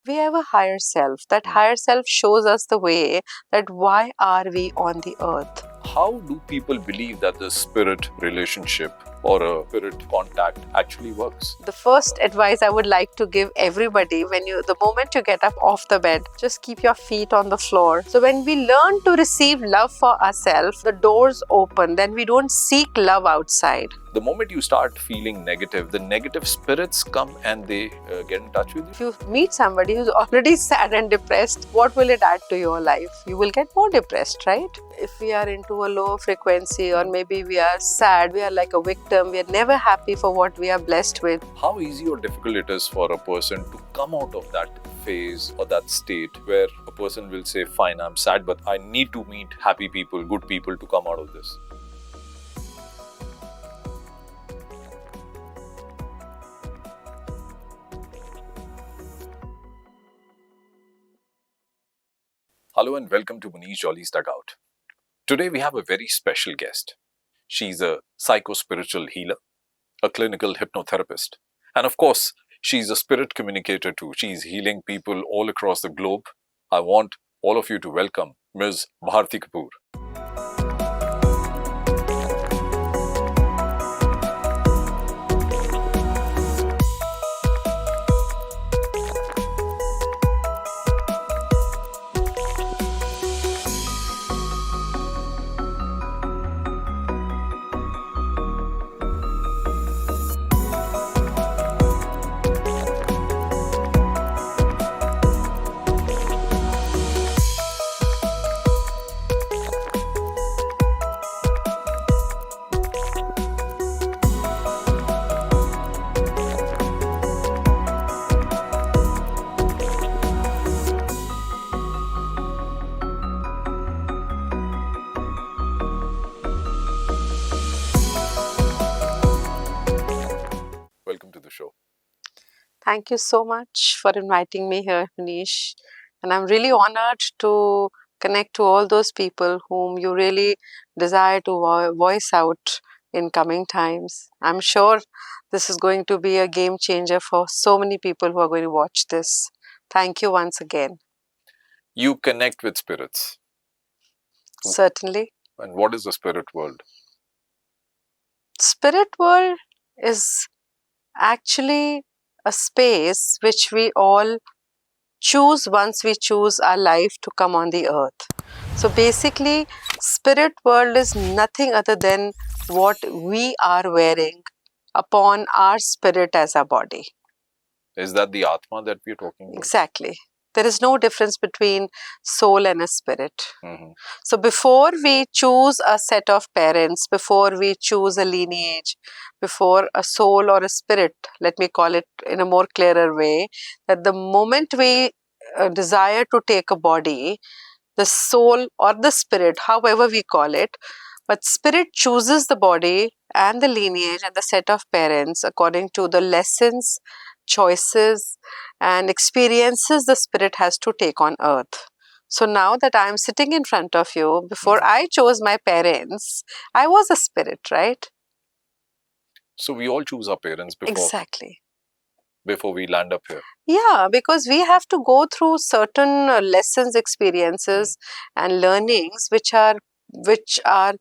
We have a higher self. That higher self shows us the way that why are we on the earth. How do people believe that the spirit relationship or a spirit contact actually works? The first advice I would like to give everybody, the moment you get up off the bed, just keep your feet on the floor. So when we learn to receive love for ourselves, the doors open, then we don't seek love outside. The moment you start feeling negative, the negative spirits come and they get in touch with you. If you meet somebody who's already sad and depressed, what will it add to your life? You will get more depressed, right? If we are into a low frequency, or maybe we are sad, we are like a victim, we are never happy for what we are blessed with. How easy or difficult it is for a person to come out of that phase or that state where a person will say, fine, I'm sad, but I need to meet happy people, good people to come out of this. Hello and welcome to Munish Jolly's Dugout. Today we have a very special guest. She's a psychospiritual healer, a clinical hypnotherapist, and of course, she's a spirit communicator too. She's healing people all across the globe. I want all of you to welcome Ms. Bhartte Kapoor. Welcome to the show. Thank you so much for inviting me here, Munish. And I'm really honored to connect to all those people whom you really desire to voice out in coming times. I'm sure this is going to be a game changer for so many people who are going to watch this. Thank you once again. You connect with spirits. Certainly. And what is the spirit world? Spirit world is actually a space which we all choose once we choose our life to come on the earth. So basically, spirit world is nothing other than what we are wearing upon our spirit as our body. Is that the Atma that we're talking about? Exactly. There is no difference between soul and a spirit. Mm-hmm. So before we choose a set of parents, before we choose a lineage, before a soul or a spirit, let me call it in a more clearer way, that the moment we desire to take a body, the soul or the spirit, however we call it, but spirit chooses the body and the lineage and the set of parents according to the lessons, choices and experiences the spirit has to take on earth. So now that I am sitting in front of you, before I chose my parents, I was a spirit, right? So we all choose our parents Exactly. before we land up here. Yeah, because we have to go through certain lessons, experiences and learnings which are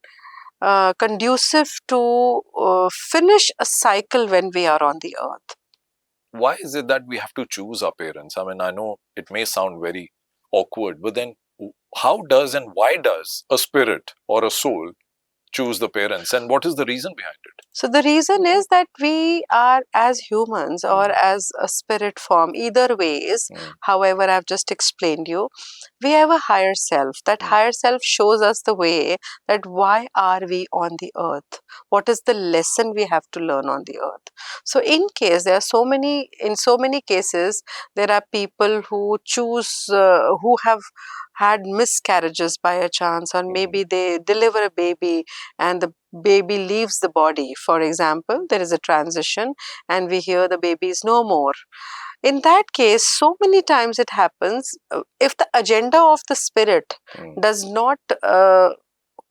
conducive to finish a cycle when we are on the earth. Why is it that we have to choose our parents? I mean, I know it may sound very awkward, but then how does and why does a spirit or a soul choose the parents, and what is the reason behind it? So the reason is that we are, as humans or as a spirit form, either ways, however I've just explained you, we have a higher self. That higher self shows us the way that why are we on the earth? What is the lesson we have to learn on the earth? So in case there are in so many cases, there are people who choose, who have had miscarriages by a chance, or maybe they deliver a baby and the baby leaves the body. For example, there is a transition and we hear the baby is no more. In that case, so many times it happens, if the agenda of the spirit does not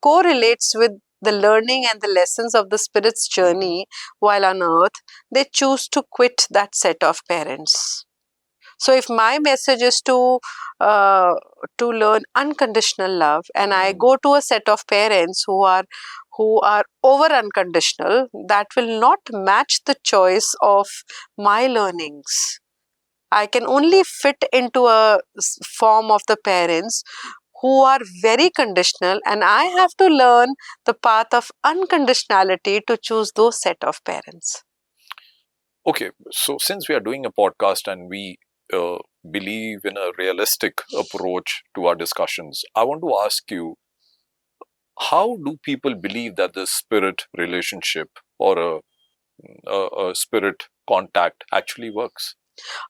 correlates with the learning and the lessons of the spirit's journey while on earth, they choose to quit that set of parents. So if my message is to learn unconditional love, and I go to a set of parents who are over unconditional, that will not match the choice of my learnings. I can only fit into a form of the parents who are very conditional, and I have to learn the path of unconditionality to choose those set of parents. Okay, so since we are doing a podcast and we believe in a realistic approach to our discussions, I want to ask you, how do people believe that the spirit relationship or a spirit contact actually works?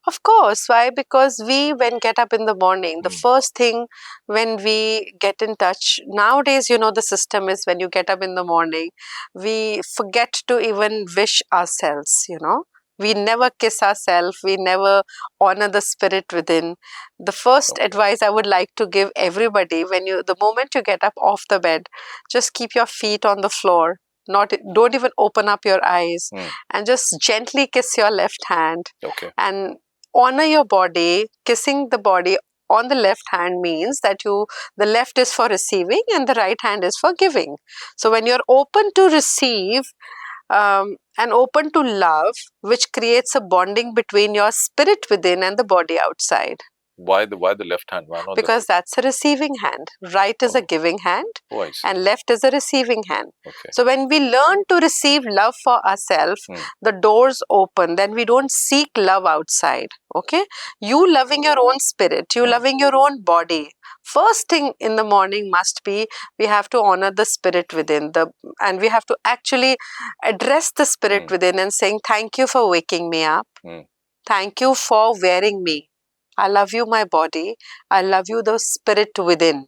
Of course. Why? Because we, when get up in the morning, the first thing when we get in touch, nowadays, the system is when you get up in the morning, we forget to even wish ourselves, We never kiss ourselves. We never honor the spirit within. The first advice I would like to give everybody, the moment you get up off the bed, just keep your feet on the floor. Don't even open up your eyes, and just gently kiss your left hand. And honor your body. Kissing the body on the left hand means that the left is for receiving and the right hand is for giving. So when you're open to receive and open to love, which creates a bonding between your spirit within and the body outside. Why the left hand? Why not because the right? That's a receiving hand. Right is a giving hand, and left is a receiving hand. So when we learn to receive love for ourselves, the doors open. Then we don't seek love outside. Okay, you loving your own spirit, you loving your own body. First thing in the morning must be, we have to honor the spirit within, and we have to actually address the spirit within and saying, thank you for waking me up. Thank you for wearing me. I love you, my body. I love you, the spirit within.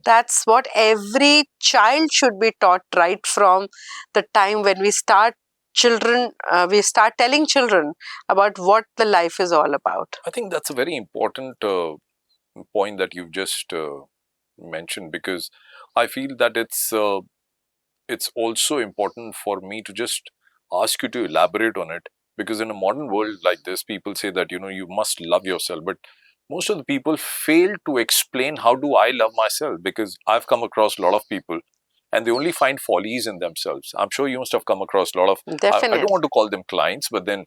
That's what every child should be taught right from the time when we start telling children about what the life is all about. I think that's a very important point that you've just mentioned, because I feel that it's also important for me to just ask you to elaborate on it, because in a modern world like this, people say that you must love yourself, but most of the people fail to explain, how do I love myself? Because I've come across a lot of people and they only find follies in themselves. I'm sure you must have come across a lot of, I don't want to call them clients, but then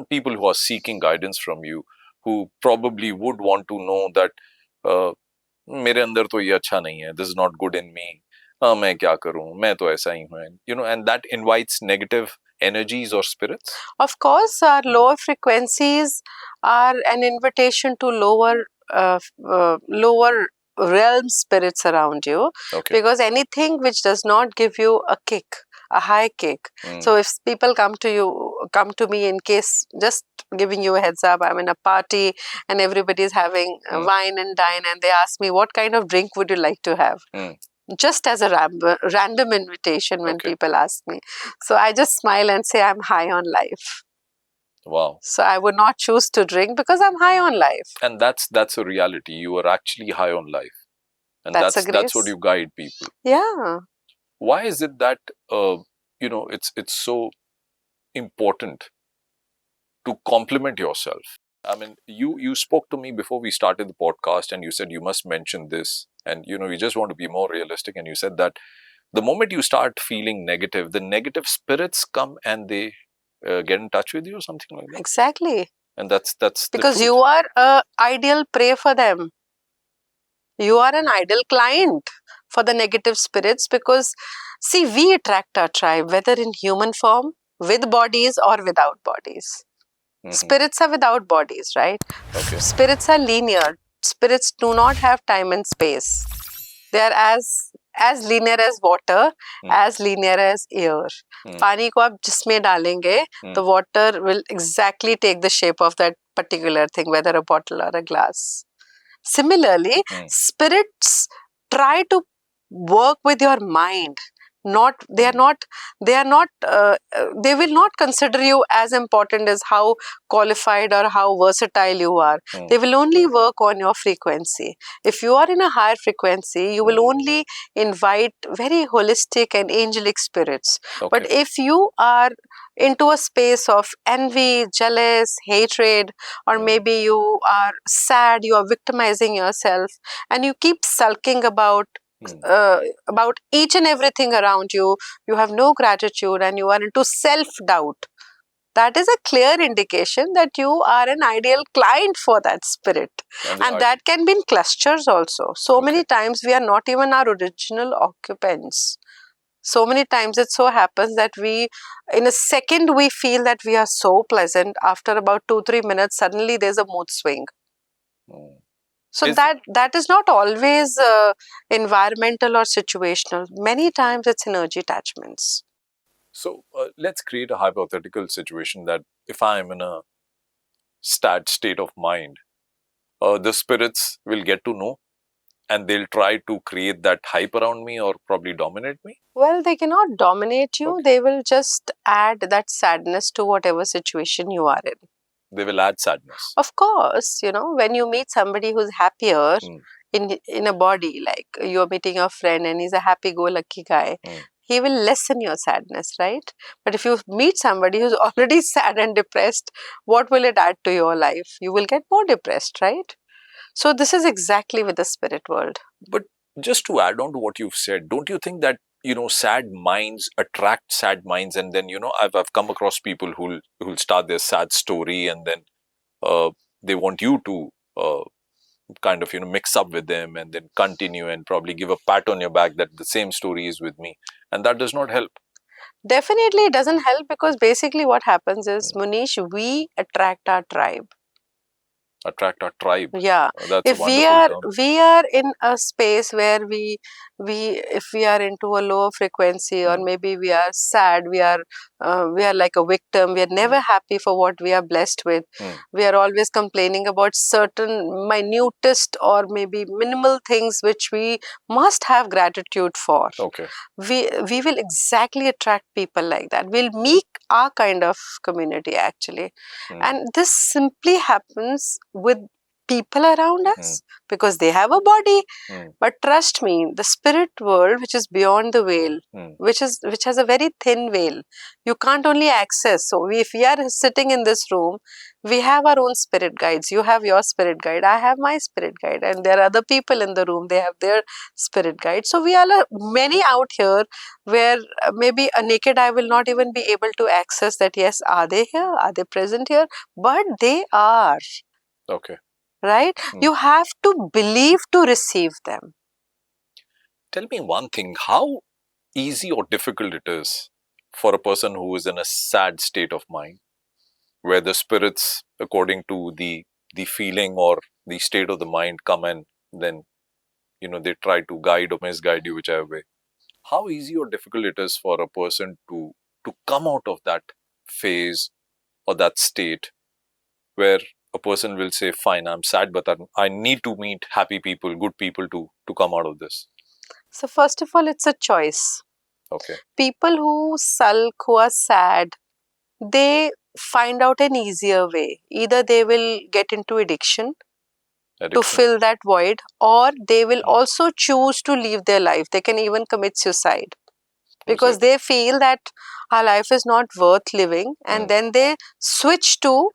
people who are seeking guidance from you, who probably would want to know that मेरे अंदर तो ये अच्छा नहीं है, this is not good in me, मैं क्या करूं, मैं तो ऐसा ही हूं, and that invites negative energies or spirits. Of course, our lower frequencies are an invitation to lower realm spirits around you. Because anything which does not give you a kick, a high kick. So if people come to me, in case, just giving you a heads up, I'm in a party and everybody is having wine and dine, and they ask me, what kind of drink would you like to have? Just as a random invitation when people ask me. So I just smile and say, I'm high on life. Wow. So I would not choose to drink because I'm high on life. And that's a reality. You are actually high on life. And that's what you guide people. Yeah. Why is it that it's so important to compliment yourself? I mean, you spoke to me before we started the podcast and you said you must mention this, and you just want to be more realistic, and you said that the moment you start feeling negative, the negative spirits come and they get in touch with you or something like that. Exactly. And that's because you are an ideal prey for them. You are an ideal client for the negative spirits, because see, we attract our tribe, whether in human form, with bodies or without bodies. Spirits are without bodies, right? Spirits are linear. Spirits do not have time and space. They are as linear as water, as linear as air. पानी को आप जिसमें डालेंगे, the water will exactly take the shape of that particular thing, whether a bottle or a glass. Similarly, spirits try to work with your mind, They are not. They will not consider you as important as how qualified or how versatile you are. They will only work on your frequency. If you are in a higher frequency, you will only invite very holistic and angelic spirits. But if you are into a space of envy, jealous, hatred, or maybe you are sad, you are victimizing yourself, and you keep sulking about each and everything around you, you have no gratitude, and you are into self-doubt, that is a clear indication that you are an ideal client for that spirit. And that can be in clusters also. So many times we are not even our original occupants. So many times it so happens that in a second, we feel that we are so pleasant. After about 2-3 minutes, suddenly there's a mood swing. So that is not always environmental or situational. Many times it's energy attachments. So let's create a hypothetical situation that if I am in a sad state of mind, the spirits will get to know and they'll try to create that hype around me or probably dominate me? Well, they cannot dominate you. They will just add that sadness to whatever situation you are in. They will add sadness. Of course, when you meet somebody who's happier in a body, like you're meeting a friend and he's a happy-go-lucky guy, he will lessen your sadness, right? But if you meet somebody who's already sad and depressed, what will it add to your life? You will get more depressed, right? So this is exactly with the spirit world. But just to add on to what you've said, don't you think that sad minds attract sad minds, and then I've come across people who'll start their sad story, and then they want you to kind of mix up with them and then continue and probably give a pat on your back that the same story is with me, and that does not help. Definitely it doesn't help, because basically what happens is, Munish, we attract our tribe. Attract our tribe. Yeah. That's if a wonderful term. we are in a space where if we are into a lower frequency, or maybe we are sad, we are like a victim, we are never happy for what we are blessed with. We are always complaining about certain minutest or maybe minimal things which we must have gratitude for. We will exactly attract people like that. We'll meet our kind of community, actually. And this simply happens with people around us because they have a body. But trust me, the spirit world, which is beyond the veil, which has a very thin veil, you can't only access. So if we are sitting in this room, we have our own spirit guides. You have your spirit guide, I have my spirit guide, and there are other people in the room, they have their spirit guide. So we are many out here where maybe a naked eye will not even be able to access that, yes, are they here, are they present here, but they are. Right? You have to believe to receive them. Tell me one thing, how easy or difficult it is for a person who is in a sad state of mind, where the spirits, according to the feeling or the state of the mind, come and then they try to guide or misguide you, whichever way. How easy or difficult it is for a person to come out of that phase or that state where a person will say, fine, I'm sad, but I need to meet happy people, good people to come out of this? So first of all, it's a choice. People who sulk, who are sad, they find out an easier way. Either they will get into addiction to fill that void, or they will also choose to live their life. They can even commit suicide because they feel that our life is not worth living, and then they switch to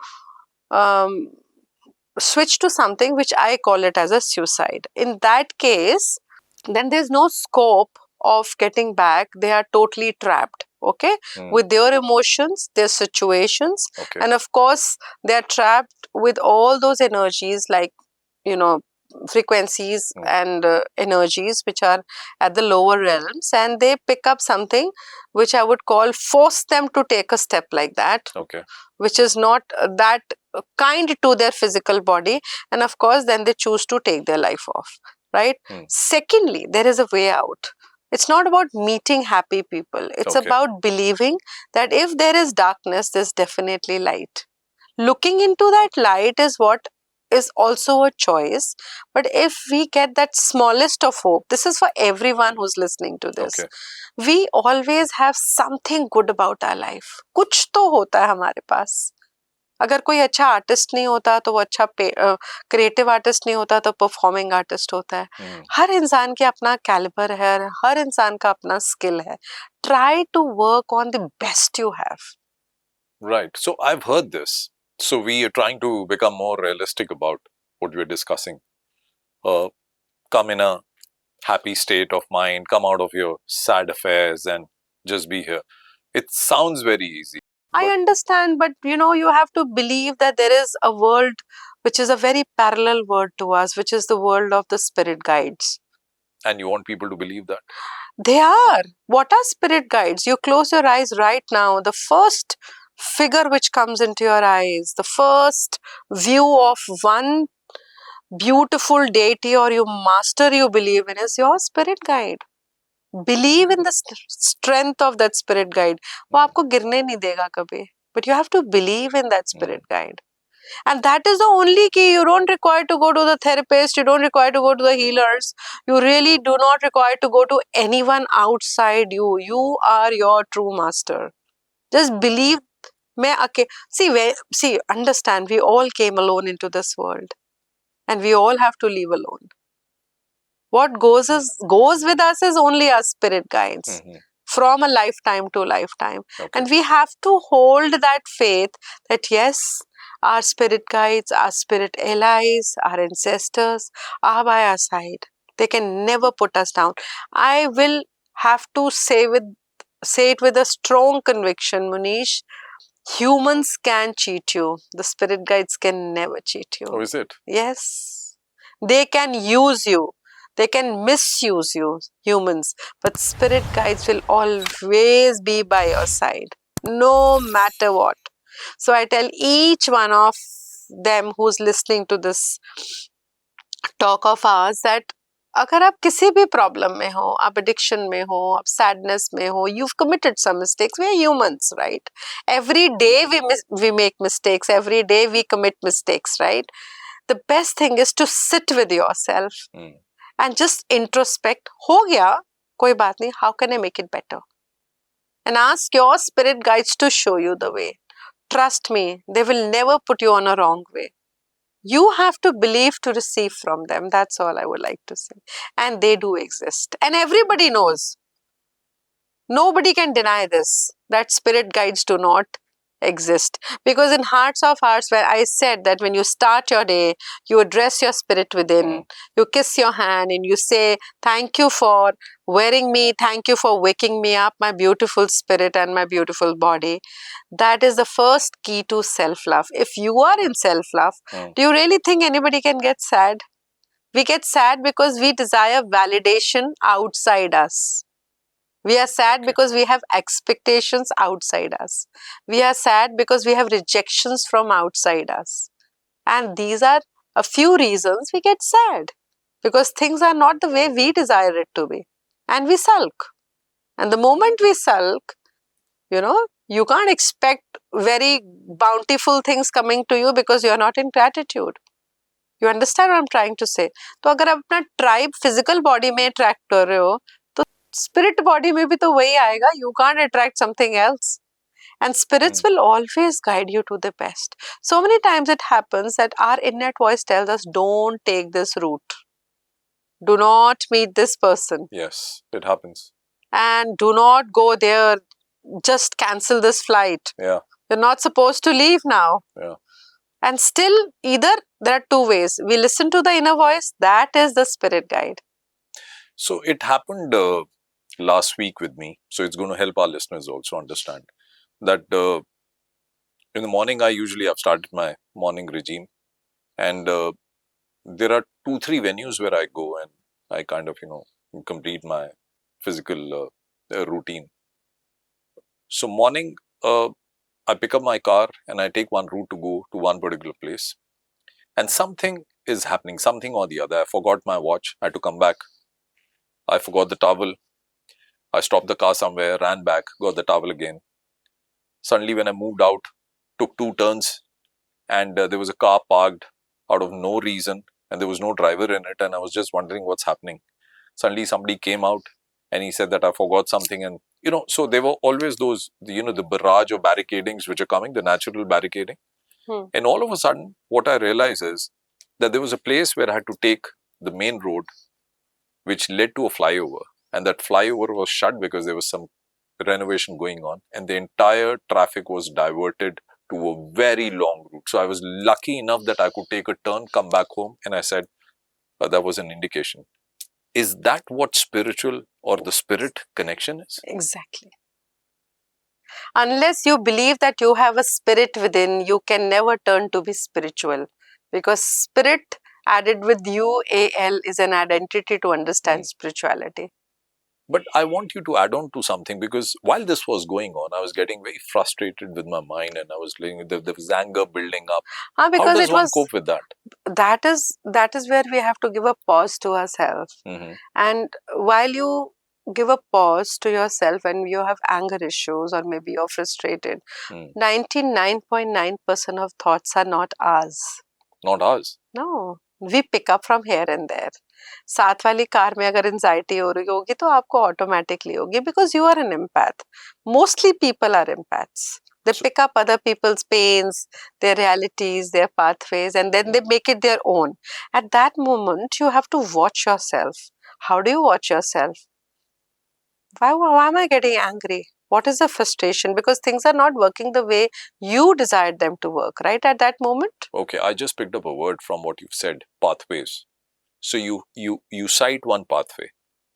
something which I call it as a suicide. In that case, then there's no scope of getting back. They are totally trapped, with their emotions, their situations, and of course they are trapped with all those energies, like frequencies and energies which are at the lower realms, and they pick up something which I would call force them to take a step like that, which is not that kind to their physical body, and of course then they choose to take their life off, right? Secondly, there is a way out. It's not about meeting happy people. It's about believing that if there is darkness, there's definitely light. Looking into that light is what is also a choice. But if we get that smallest of hope, this is for everyone who's listening to this. Okay. We always have something good about our life. कुछ तो होता है हमारे पास. अगर कोई अच्छा artist नहीं होता तो वो अच्छा क्रिएटिव आर्टिस्ट नहीं होता तो परफॉर्मिंग आर्टिस्ट होता है. हर इंसान के अपना कैलिबर है, हर इंसान का अपना स्किल है. Try to work on the best you have. Right. So I've heard this. So we are trying to become more realistic about what we're discussing. Come in a happy state of mind, come out of your sad affairs and just be here. It sounds very easy. I understand, but you have to believe that there is a world which is a very parallel world to us, which is the world of the spirit guides. And you want people to believe that? They are. What are spirit guides? You close your eyes right now. The first figure which comes into your eyes, the first view of one beautiful deity or you master you believe in is your spirit guide. Believe in the strength of that spirit guide. वो आपको गिरने नहीं देगा कभी. But you have to believe in that spirit guide. And that is the only key. You don't require to go to the therapist. You don't require to go to the healers. You really do not require to go to anyone outside you. You are your true master. Just believe. See, understand, we all came alone into this world. And we all have to leave alone. What goes with us is only our spirit guides. From a lifetime to lifetime. Okay. And we have to hold that faith that yes, our spirit guides, our spirit allies, our ancestors are by our side. They can never put us down. I will have to say it with a strong conviction, Munish. Humans can cheat you. The spirit guides can never cheat you. Oh, is it? Yes. They can use you. They can misuse you, humans. But spirit guides will always be by your side, no matter what. So I tell each one of them who's listening to this talk of ours that अगर आप किसी भी problem में हो, आप addiction में हो, आप सैडनेस में हो, you've committed some mistakes. We are humans, right? Every day we make mistakes. Every day we commit mistakes, right? The best thing is to sit with yourself and just introspect. हो गया, कोई बात नहीं. How can I make it better? And ask your spirit guides to show you the way. Trust me, they will never put you on a wrong way. You have to believe to receive from them. That's all I would like to say. And they do exist. And everybody knows. Nobody can deny this, that spirit guides do not exist. Because in Hearts of Hearts, where I said that when you start your day, you address your spirit within, you kiss your hand and you say, thank you for wearing me, thank you for waking me up, my beautiful spirit and my beautiful body. That is the first key to self-love. If you are in self-love, do you really think anybody can get sad? We get sad because we desire validation outside us. We are sad because we have expectations outside us. We are sad because we have rejections from outside us. And these are a few reasons we get sad. Because things are not the way we desire it to be. And we sulk. And the moment we sulk, you can't expect very bountiful things coming to you because you're not in gratitude. You understand what I'm trying to say? तो अगर आप अपना tribe physical body में attract कर रहे हो, spirit body में भी तो वही आएगा. You can't attract something else. And spirits will always guide you to the best. So many times it happens that our inner voice tells us, don't take this route. Do not meet this person. Yes, it happens. And do not go there. Just cancel this flight. Yeah. You're not supposed to leave now. Yeah. And still, either there are two ways. We listen to the inner voice. That is the spirit guide. So it happened last week with me. So it's going to help our listeners also understand that in the morning, I've started my morning regime. And there are 2-3 venues where I go and I kind of, complete my physical routine. So morning, I pick up my car and I take one route to go to one particular place. And something is happening, something or the other. I forgot my watch. I had to come back. I forgot the towel. I stopped the car somewhere, ran back, got the towel again. Suddenly when I moved out, took 2 turns and there was a car parked out of no reason, and there was no driver in it, and I was just wondering what's happening. Suddenly somebody came out and he said that I forgot something, and so there were always those, the barrage of barricadings which are coming, the natural barricading. And all of a sudden, what I realized is that there was a place where I had to take the main road, which led to a flyover. And that flyover was shut because there was some renovation going on. And the entire traffic was diverted to a very long route. So I was lucky enough that I could take a turn, come back home. And I said, that was an indication. Is that what spiritual or the spirit connection is? Exactly. Unless you believe that you have a spirit within, you can never turn to be spiritual, because spirit added with UAL is an identity to understand spirituality. But I want you to add on to something, because while this was going on, I was getting very frustrated with my mind, and I was there was anger building up. How does one cope with that? That is where we have to give a pause to ourselves. And while you give a pause to yourself and you have anger issues, or maybe you're frustrated, 99.9% of thoughts are not ours. Not ours? No. We pick up from here and there. साथ वाली car में अगर anxiety हो रही होगी तो आपको automatically होगी, because you are an empath. Mostly people are empaths. They pick up other people's pains, their realities, their pathways, and then they make it their own. At that moment, you have to watch yourself. How do you watch yourself? Why am I getting angry? What is the frustration? Because things are not working the way you desired them to work, right, at that moment? Okay, I just picked up a word from what you've said, pathways. So you cite one pathway.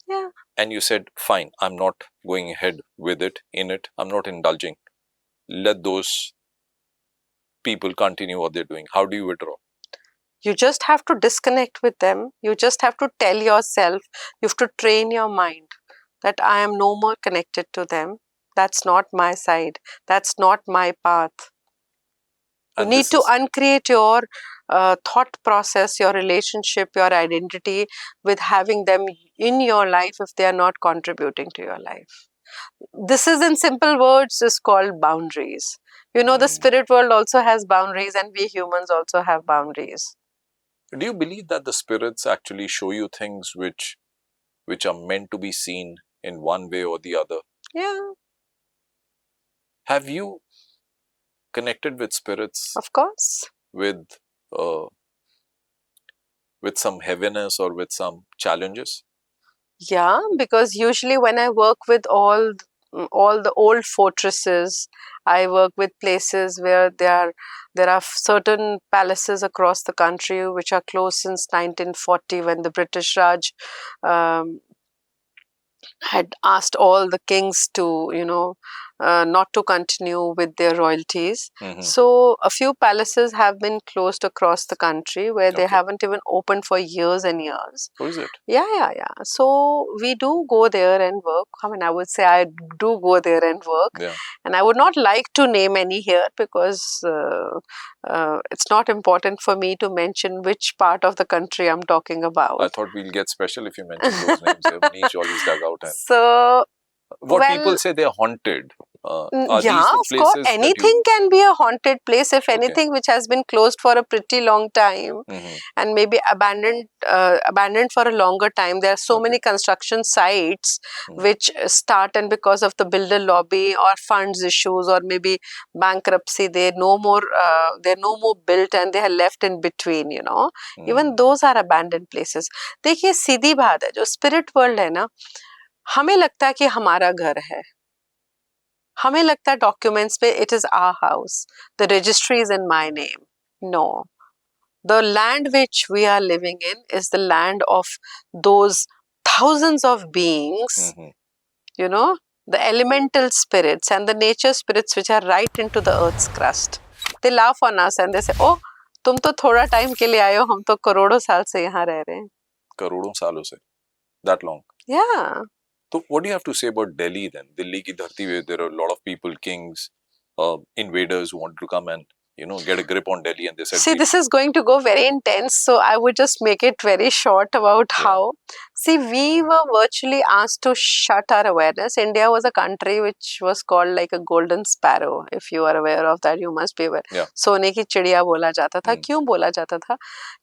Yeah. And you said, fine, I'm not going ahead with it, I'm not indulging. Let those people continue what they're doing. How do you withdraw? You just have to disconnect with them. You just have to tell yourself, you have to train your mind that I am no more connected to them. That's not my side. That's not my path. You need to uncreate your thought process, your relationship, your identity with having them in your life if they are not contributing to your life. This is, in simple words, is called boundaries. The spirit world also has boundaries, and we humans also have boundaries. Do you believe that the spirits actually show you things which are meant to be seen in one way or the other? Yeah. Have you connected with spirits? Of course. With some heaviness or with some challenges? Yeah, because usually when I work with all the old fortresses, I work with places where there are certain palaces across the country which are closed since 1940, when the British Raj had asked all the kings to, not to continue with their royalties. So a few palaces have been closed across the country where they haven't even opened for years and years. Oh, is it? Yeah. So we do go there and work. I mean, I would say I do go there and work. Yeah. And I would not like to name any here, because it's not important for me to mention which part of the country I'm talking about. I thought we'll get special if you mention those names here. Munish Jolly's Dugout. So, people say they're haunted. Are yeah, these the of course, places anything can be a haunted place. If anything which has been closed for a pretty long time and maybe abandoned for a longer time. There are so many construction sites which start, and because of the builder lobby or funds issues or maybe bankruptcy, they're no more built and they are left in between, Even those are abandoned places. देखिए, सीधी बात है, जो spirit world है ना, हमें लगता है कि हमारा घर है. हमें लगता है डॉक्यूमेंट्स पे it is our house, the registry is in my name. No, the land which we are living in is the land of those thousands of beings, the elemental spirits and the nature spirits which are right into the earth's crust. They laugh on us and they say, oh, तुम तो थोड़ा time के लिए आए हो, हम तो करोड़ों साल से यहाँ रह रहे हैं. करोड़ों सालों से? That long? Yeah. So what do you have to say about Delhi then? Delhi ki dharti, where there are a lot of people, kings, invaders who want to come and get a grip on Delhi, and they said, see, this is going to go very intense, so I would just make it very short about how. See, we were virtually asked to shut our awareness. India was a country which was called like a golden sparrow. If you are aware of that, you must be aware. सोने की चिड़िया बोला जाता था. क्यों बोला जाता था?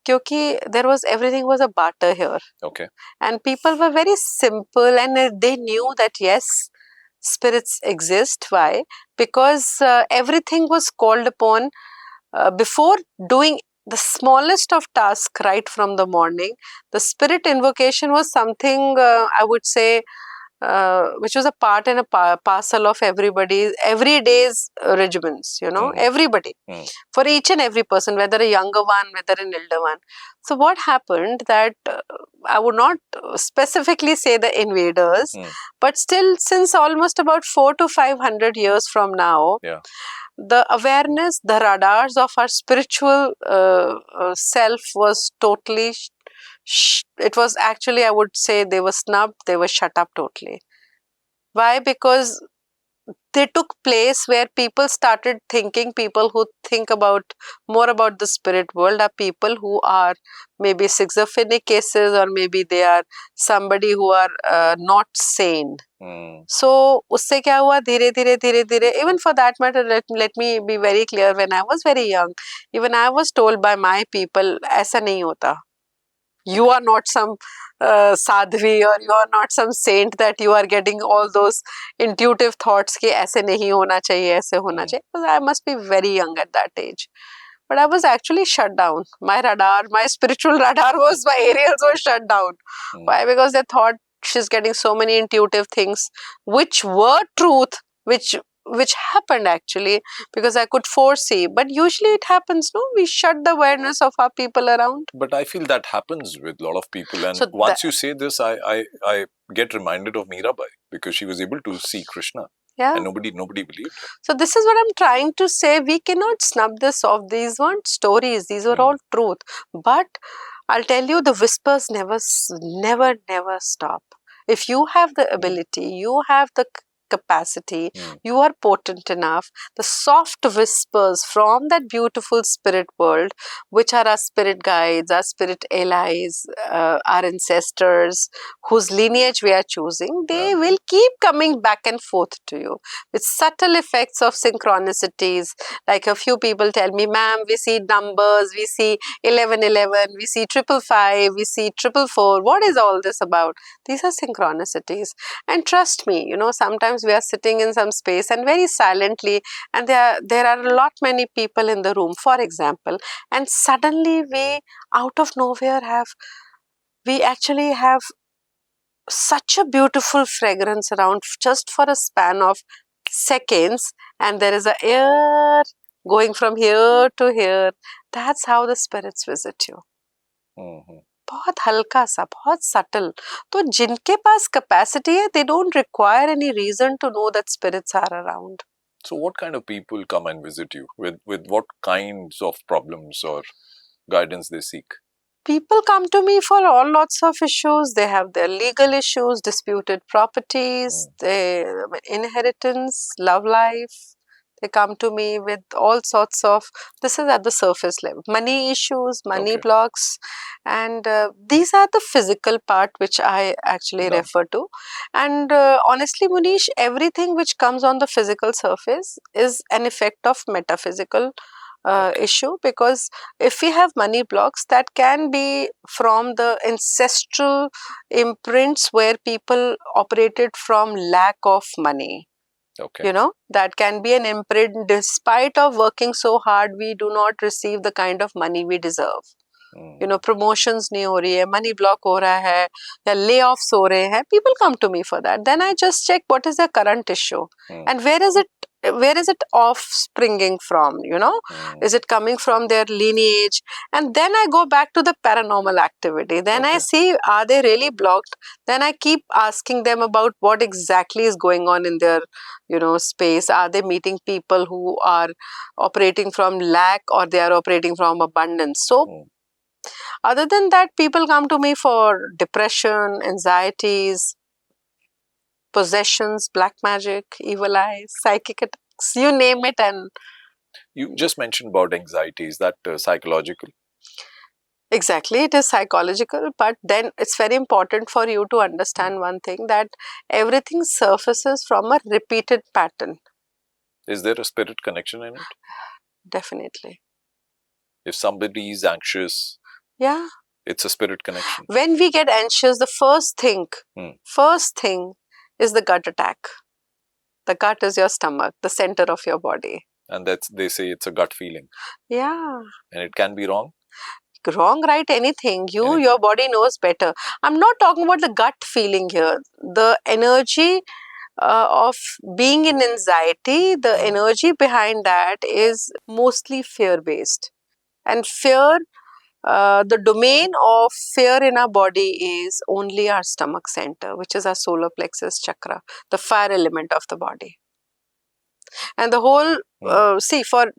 क्योंकि there was everything was a barter here. Okay. And people were very simple, and they knew that yes, spirits exist. Why? Because everything was called upon. Before doing the smallest of tasks right from the morning, the spirit invocation was something, I would say, which was a part and a parcel of everybody's every day's regiments, everybody, for each and every person, whether a younger one, whether an elder one. So what happened that I would not specifically say the invaders, but still, since almost about 400 to 500 years from now, the awareness, the radars of our spiritual self was totally, it was actually, I would say, they were snubbed, they were shut up totally. Why? Because they took place where people started thinking, people who think more about the spirit world are people who are maybe schizophrenic cases, or maybe they are somebody who are not sane. So usse kya hua, dhire dhire, even for that matter, let me be very clear, when I was very young, even I was told by my people, aisa nahi hota. You are not some sadhvi, or you are not some saint that you are getting all those intuitive thoughts ki aise nahi hona chahiye, aise hona chahiye. Because I must be very young at that age. But I was actually shut down. My radar, my spiritual radar my aerials were shut down. Why? Because they thought she's getting so many intuitive things, which were truth, which happened actually, because I could foresee. But usually it happens, no? We shut the awareness of our people around. But I feel that happens with a lot of people. And so once you say this, I get reminded of Mirabai, because she was able to see Krishna. And nobody believed her. So this is what I'm trying to say. We cannot snub this off. These weren't stories. These were all truth. But I'll tell you, the whispers never stop. If you have the ability, you have the capacity, you are potent enough, the soft whispers from that beautiful spirit world, which are our spirit guides, our spirit allies, our ancestors, whose lineage we are choosing, they will keep coming back and forth to you with subtle effects of synchronicities. Like a few people tell me, ma'am, we see numbers, we see 1111, we see 555, we see 444. What is all this about? These are synchronicities. And trust me, sometimes we are sitting in some space and very silently, and there are a lot many people in the room, for example, and suddenly we, out of nowhere, we actually have such a beautiful fragrance around just for a span of seconds, and there is a air going from here to here. That's how the spirits visit you. बहुत हल्का सा, बहुत subtle. तो जिनके पास capacity है, they don't require any reason to know that spirits are around. So what kind of people come and visit you? With what kinds of problems or guidance they seek? People come to me for all lots of issues. They have their legal issues, disputed properties, inheritance, love life. They come to me with all sorts of, this is at the surface level, money issues, money blocks, and these are the physical part which I actually refer to. And honestly, Munish, everything which comes on the physical surface is an effect of metaphysical issue, because if we have money blocks, that can be from the ancestral imprints where people operated from lack of money. That can be an imprint. Despite of working so hard, we do not receive the kind of money we deserve. Promotions नहीं हो रही है, money block हो रहा है, या layoffs हो रहे हैं. People come to me for that. Then I just check what is their current issue and where is it offspringing from, is it coming from their lineage? And then I go back to the paranormal activity. Then I see, are they really blocked? Then I keep asking them about what exactly is going on in their space. Are they meeting people who are operating from lack, or they are operating from abundance? So other than that, people come to me for depression, anxieties, possessions, black magic, evil eyes, psychic attacks, you name it, and You just mentioned about anxiety. Is that psychological? Exactly, it is psychological, but then it's very important for you to understand one thing, that everything surfaces from a repeated pattern. Is there a spirit connection in it? Definitely. If somebody is anxious, Yeah. it's a spirit connection. When we get anxious, the first thing is the gut attack. The gut is your stomach, the center of your body. And that's, they say it's a gut feeling. Yeah. And it can be wrong. Wrong, right, anything. Anything. Your body knows better. I'm not talking about the gut feeling here. The energy of being in anxiety, the energy behind that is mostly fear-based. And fear, the domain of fear in our body is only our stomach center, which is our solar plexus chakra, the fire element of the body. And the whole, see, for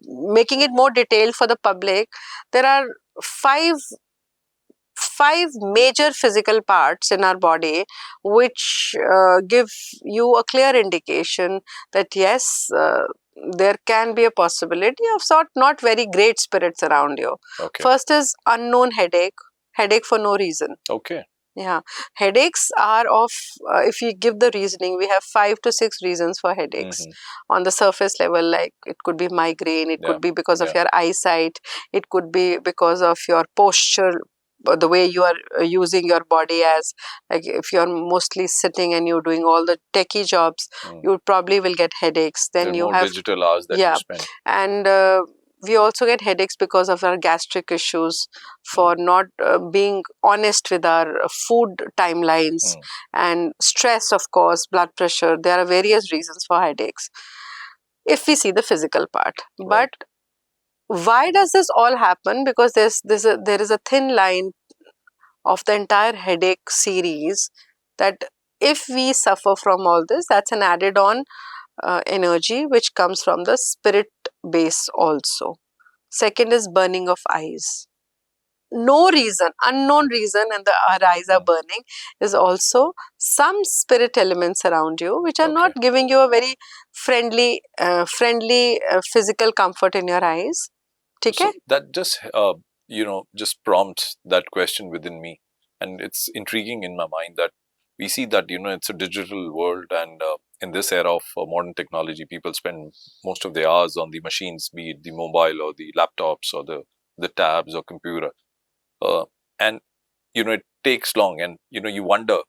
making it more detailed for the public, there are five major physical parts in our body which give you a clear indication that yes, there can be a possibility of not very great spirits around you. Okay. First is unknown headache for no reason. Okay. Yeah, headaches are of, if you give the reasoning, we have 5 to 6 reasons for headaches. On the surface level, like it could be migraine, it could be because of your eyesight, it could be because of your posture, the way you are using your body, as like if you're mostly sitting and you're doing all the techie jobs, you probably will get headaches. Then you more have digital hours that you spend. And we also get headaches because of our gastric issues, for not being honest with our food timelines, and stress, of course, blood pressure. There are various reasons for headaches if we see the physical part. But why does this all happen? Because there is a thin line of the entire headache series, that if we suffer from all this, that's an added on energy which comes from the spirit base also. Second is burning of eyes. No reason, unknown reason, and our eyes are burning, is also some spirit elements around you which are not giving you a very friendly physical comfort in your eyes. So that just just prompts that question within me, and it's intriguing in my mind that we see that it's a digital world, and in this era of modern technology, people spend most of their hours on the machines, be it the mobile or the laptops or the tabs or computer, and it takes long, and you wonder,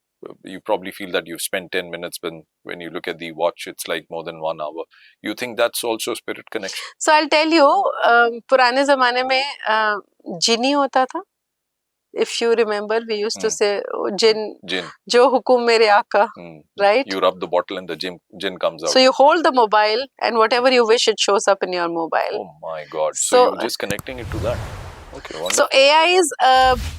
you probably feel that you've spent 10 minutes, but when you look at the watch, it's like more than 1 hour. You think that's also spirit connection? So I'll tell you, पुराने ज़माने में जिनी होता था. If you remember, we used to say jinn, jo hukum mere aaka, right? You rub the bottle and the jinn comes out. So you hold the mobile, and whatever you wish, it shows up in your mobile. Oh my God! So you're just connecting it to that. Okay, wonderful. So AI is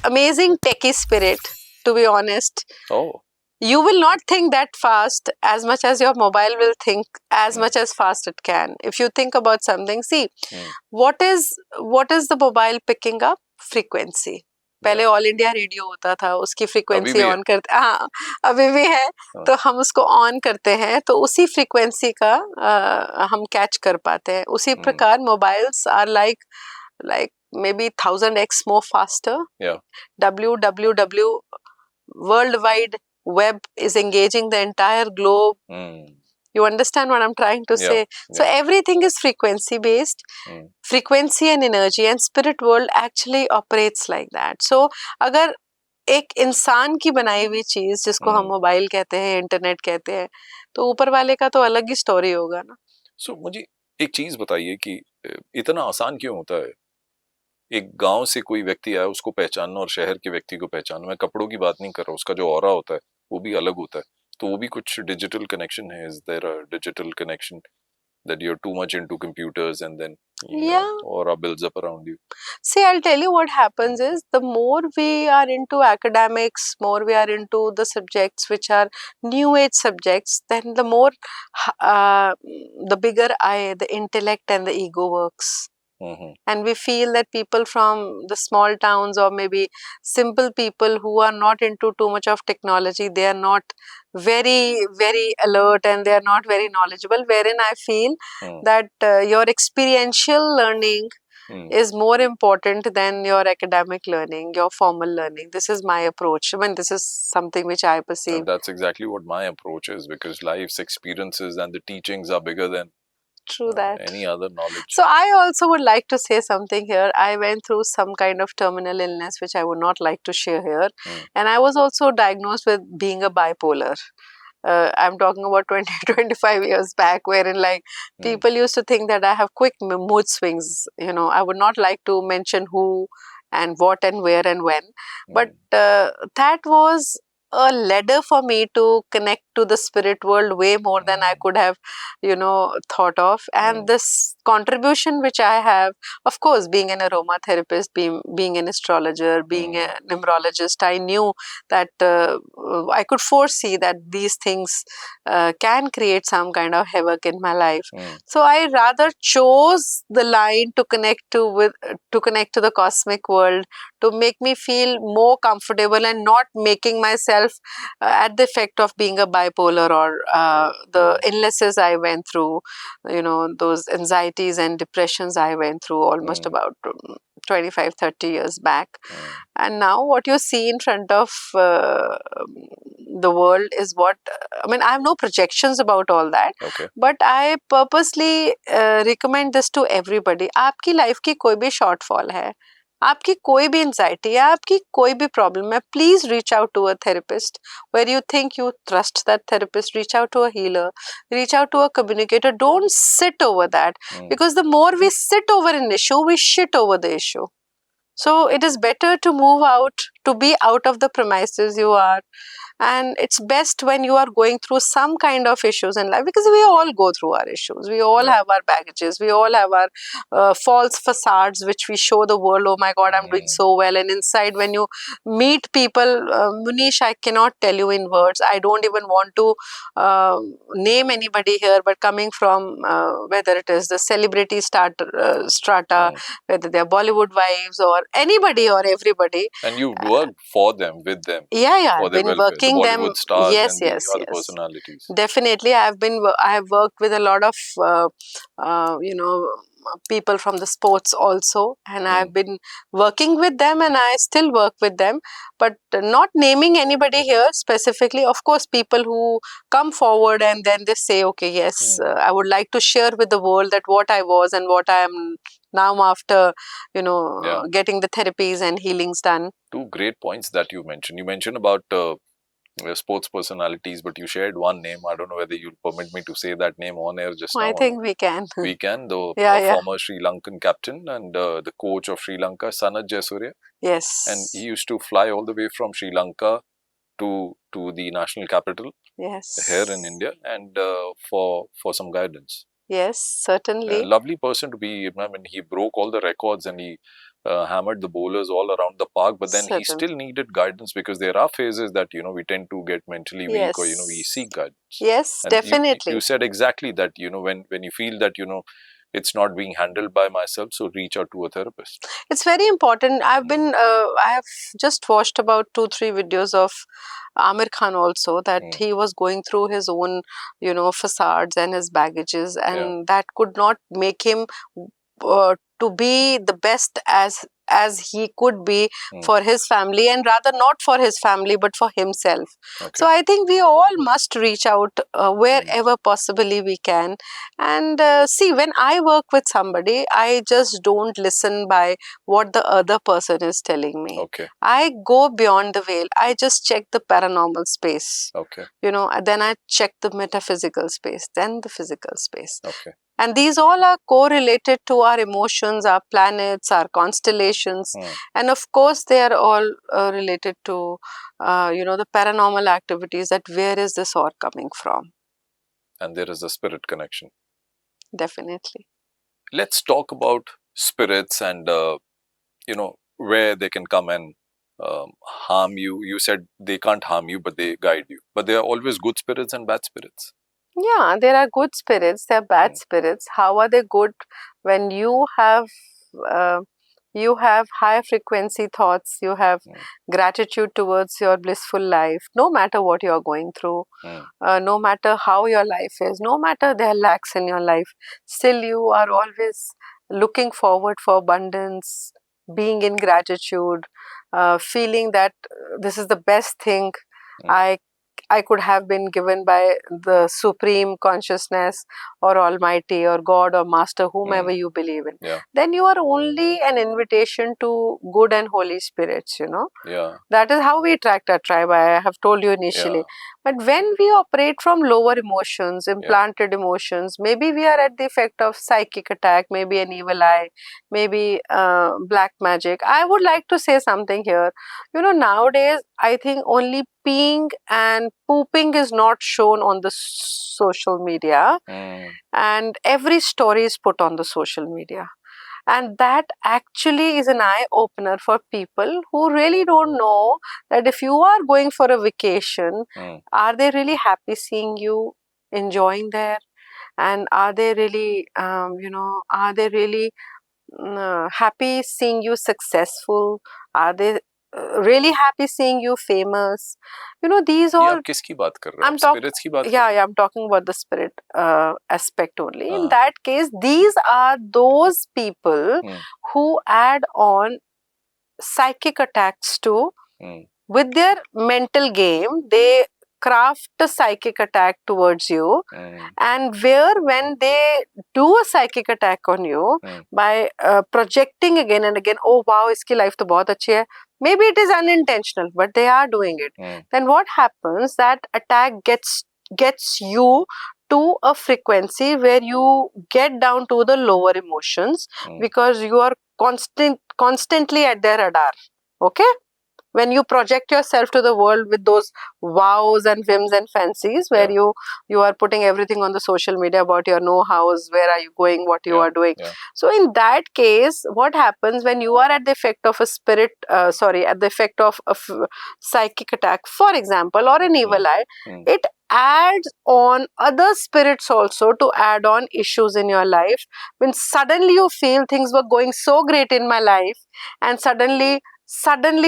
amazing techie spirit, to be honest. Oh. You will not think that fast as much as your mobile will think as much as fast it can. If you think about something, see, what is the mobile picking up? Frequency. पहले all India radio होता था, उसकी frequency on करते, हाँ अभी भी है, तो हम उसको ऑन करते हैं तो उसी फ्रीक्वेंसी का हम कैच कर पाते हैं. उसी प्रकार mobiles are like maybe 1000x more faster. www worldwide web is engaging the entire globe. You understand what I'm trying to say? So everything is frequency based. Frequency and energy, and spirit world actually operates like that. So अगर एक इंसान की बनाई हुई चीज जिसको हम mobile कहते हैं, इंटरनेट कहते हैं, तो ऊपर वाले का तो अलग ही स्टोरी होगा ना. So मुझे एक चीज बताइए कि इतना आसान क्यों होता है एक गांव से कोई व्यक्ति आया उसको पहचानना और शहर के व्यक्ति को पहचानना? मैं कपड़ों की बात नहीं कर रहा, उसका जो ऑरा होता है वो भी अलग होता है, तो वो भी कुछ डिजिटल कनेक्शन है. Is there a digital connection that you're too much into computers and then aura builds up around you? See, I'll tell you what happens is, the more we are into academics, more we are into the subjects which are new age subjects, then the more the bigger the intellect and the ego works. And we feel that people from the small towns, or maybe simple people who are not into too much of technology, they are not very, very alert, and they are not very knowledgeable, wherein I feel that your experiential learning is more important than your academic learning, your formal learning. This is my approach. I mean, this is something which I perceive. That's exactly what my approach is, because life's experiences and the teachings are bigger than True that. any other knowledge. So I also would like to say something here. I went through some kind of terminal illness, which I would not like to share here. And I was also diagnosed with being a bipolar. I'm talking about 20, 25 years back, wherein like people used to think that I have quick mood swings. You know, I would not like to mention who and what and where and when. But that was a ladder for me to connect to the spirit world way more than I could have, thought of. And this contribution which I have, of course, being an aromatherapist, being an astrologer, being a numerologist, I knew that I could foresee that these things can create some kind of havoc in my life. So I rather chose the line to connect to the cosmic world, to make me feel more comfortable and not making myself at the effect of being a bipolar, or the illnesses I went through, those anxieties and depressions I went through almost about 25, 30 years back. And now what you see in front of the world is what, I mean, I have no projections about all that, but I purposely recommend this to everybody. आपकी life की कोई भी shortfall है, आपकी कोई भी anxiety है, आपकी कोई भी प्रॉब्लम है, please reach out to a therapist where you think you trust that therapist. Reach out to a healer, reach out to a communicator. Don't sit over that, because the more we sit over an issue, we shit over the issue. So it is better to move out, to be out of the premises you are. And it's best when you are going through some kind of issues in life, because we all go through our issues, we all have our baggages, we all have our false facades which we show the world, oh my god, I'm doing so well, and inside when you meet people, Munish, I cannot tell you in words. I don't even want to name anybody here, but coming from whether it is the celebrity strata, whether they are Bollywood wives or anybody or everybody. And you work for them, with them. Yeah, I've been working the them. Bollywood stars Yes, and yes, the other yes. personalities. Definitely, I have worked with a lot of people from the sports also, and I've been working with them, and I still work with them, but not naming anybody here specifically. Of course, people who come forward and then they say, okay, yes, I would like to share with the world that what I was and what I am now after, getting the therapies and healings done. Two great points that you mentioned. You mentioned about sports personalities, but you shared one name. I don't know whether you'll permit me to say that name on air just now. I think we can. We can. The former Sri Lankan captain and the coach of Sri Lanka, Sanat Jayasuriya. Yes. And he used to fly all the way from Sri Lanka to the national capital. Yes. Here in India, and for some guidance. Yes, certainly. A lovely person to be. I mean, he broke all the records and he hammered the bowlers all around the park. But then he still needed guidance, because there are phases that we tend to get mentally weak, or we seek guidance. Yes, and definitely. You said exactly that. When you feel that it's not being handled by myself, so reach out to a therapist. It's very important. I have just watched about 2-3 videos of Amir Khan also, that he was going through his own, facades and his baggages, and that could not make him to be the best as he could be for his family, and rather not for his family but for himself. So I think we all must reach out wherever possibly we can. And see, when I work with somebody, I just don't listen by what the other person is telling me. I go beyond the veil. I just check the paranormal space. Then I check the metaphysical space, then the physical space. And these all are correlated to our emotions, our planets, our constellations. And of course, they are all related to, the paranormal activities, that where is this all coming from? And there is a spirit connection. Definitely. Let's talk about spirits and, where they can come and harm you. You said they can't harm you, but they guide you. But there are always good spirits and bad spirits. Yeah, there are good spirits, there are bad spirits. How are they good? When uh, you have high frequency thoughts, you have gratitude towards your blissful life, no matter what you're going through, no matter how your life is, no matter there are lacks in your life, still you are always looking forward for abundance, being in gratitude, feeling that this is the best thing I I could have been given by the supreme consciousness or almighty or God or master, whomever you believe in. Yeah. Then you are only an invitation to good and holy spirits, you know. Yeah. That is how we attract our tribe, I have told you initially. But when we operate from lower emotions, implanted emotions, maybe we are at the effect of psychic attack, maybe an evil eye, maybe black magic. I would like to say something here. You know, nowadays, I think only peeing and pooping is not shown on the social media, and every story is put on the social media. And that actually is an eye opener for people who really don't know that if you are going for a vacation, are they really happy seeing you enjoying there? And are they really, are they really happy seeing you successful? Are they really happy seeing you famous? You know, these ये all. आप किसकी बात कर रहे हो? I'm आप talking. spirits की बात कर Yeah, रहे हो? yeah, I'm talking about the spirit aspect only. In that case, these are those people who add on psychic attacks to with their mental game. They craft a psychic attack towards you, and where when they do a psychic attack on you by projecting again and again, oh wow, iski life to bahut achhi hai. Maybe it is unintentional, but they are doing it. Then what happens? That attack gets you to a frequency where you get down to the lower emotions because you are constantly at their radar. Okay, when you project yourself to the world with those wows and whims and fancies, where you are putting everything on the social media about your know-hows, where are you going, what you are doing. So in that case, what happens when you are at the effect of a at the effect of a psychic attack, for example, or an evil eye, it adds on other spirits also to add on issues in your life. When suddenly you feel things were going so great in my life, and suddenly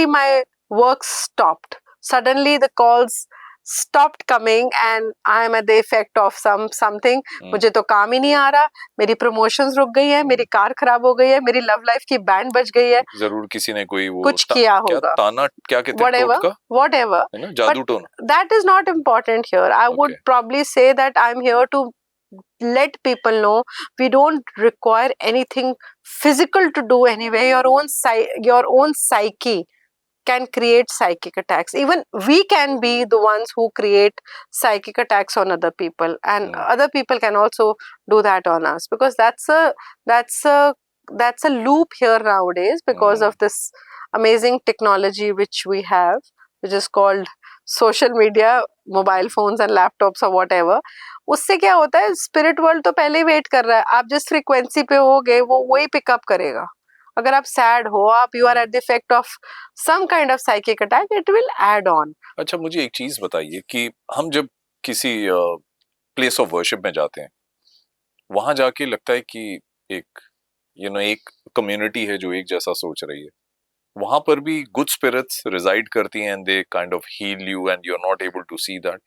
my work stopped. Suddenly the calls stopped coming and I am at the effect of something. मुझे तो काम ही नहीं आ रहा, मेरी promotions रुक गई है, मेरी कार खराब हो गई है, मेरी love life की बैंड बज गई है. जरूर किसी ने कोई वो कुछ किया होगा. ताना क्या कहते हैं, whatever, टोटका, whatever. है ना, जादू tone. That is not important here. I would probably say that I'm here to let people know we don't require anything physical to do anyway. Your own psyche can create psychic attacks. Even we can be the ones who create psychic attacks on other people, and other people can also do that on us, because that's a loop here nowadays because of this amazing technology which we have, which is called social media, mobile phones and laptops or whatever. उससे क्या होता है, spirit world तो पहले ही wait कर रहा है. आप जिस फ्रीक्वेंसी पे होगे वो वही पिकअप करेगा. अगर आप सैड हो, आप you are at the effect of some kind of psychic attack, it will add on. अच्छा, मुझे एक चीज बताइए कि हम जब किसी प्लेस ऑफ वर्शिप में जाते हैं, वहां जाके लगता है कि एक एक कम्युनिटी है जो एक जैसा सोच रही है. वहां पर भी गुड स्पिरिट्स रिजाइड करती हैं and they kind of heal you and you are not able to see that.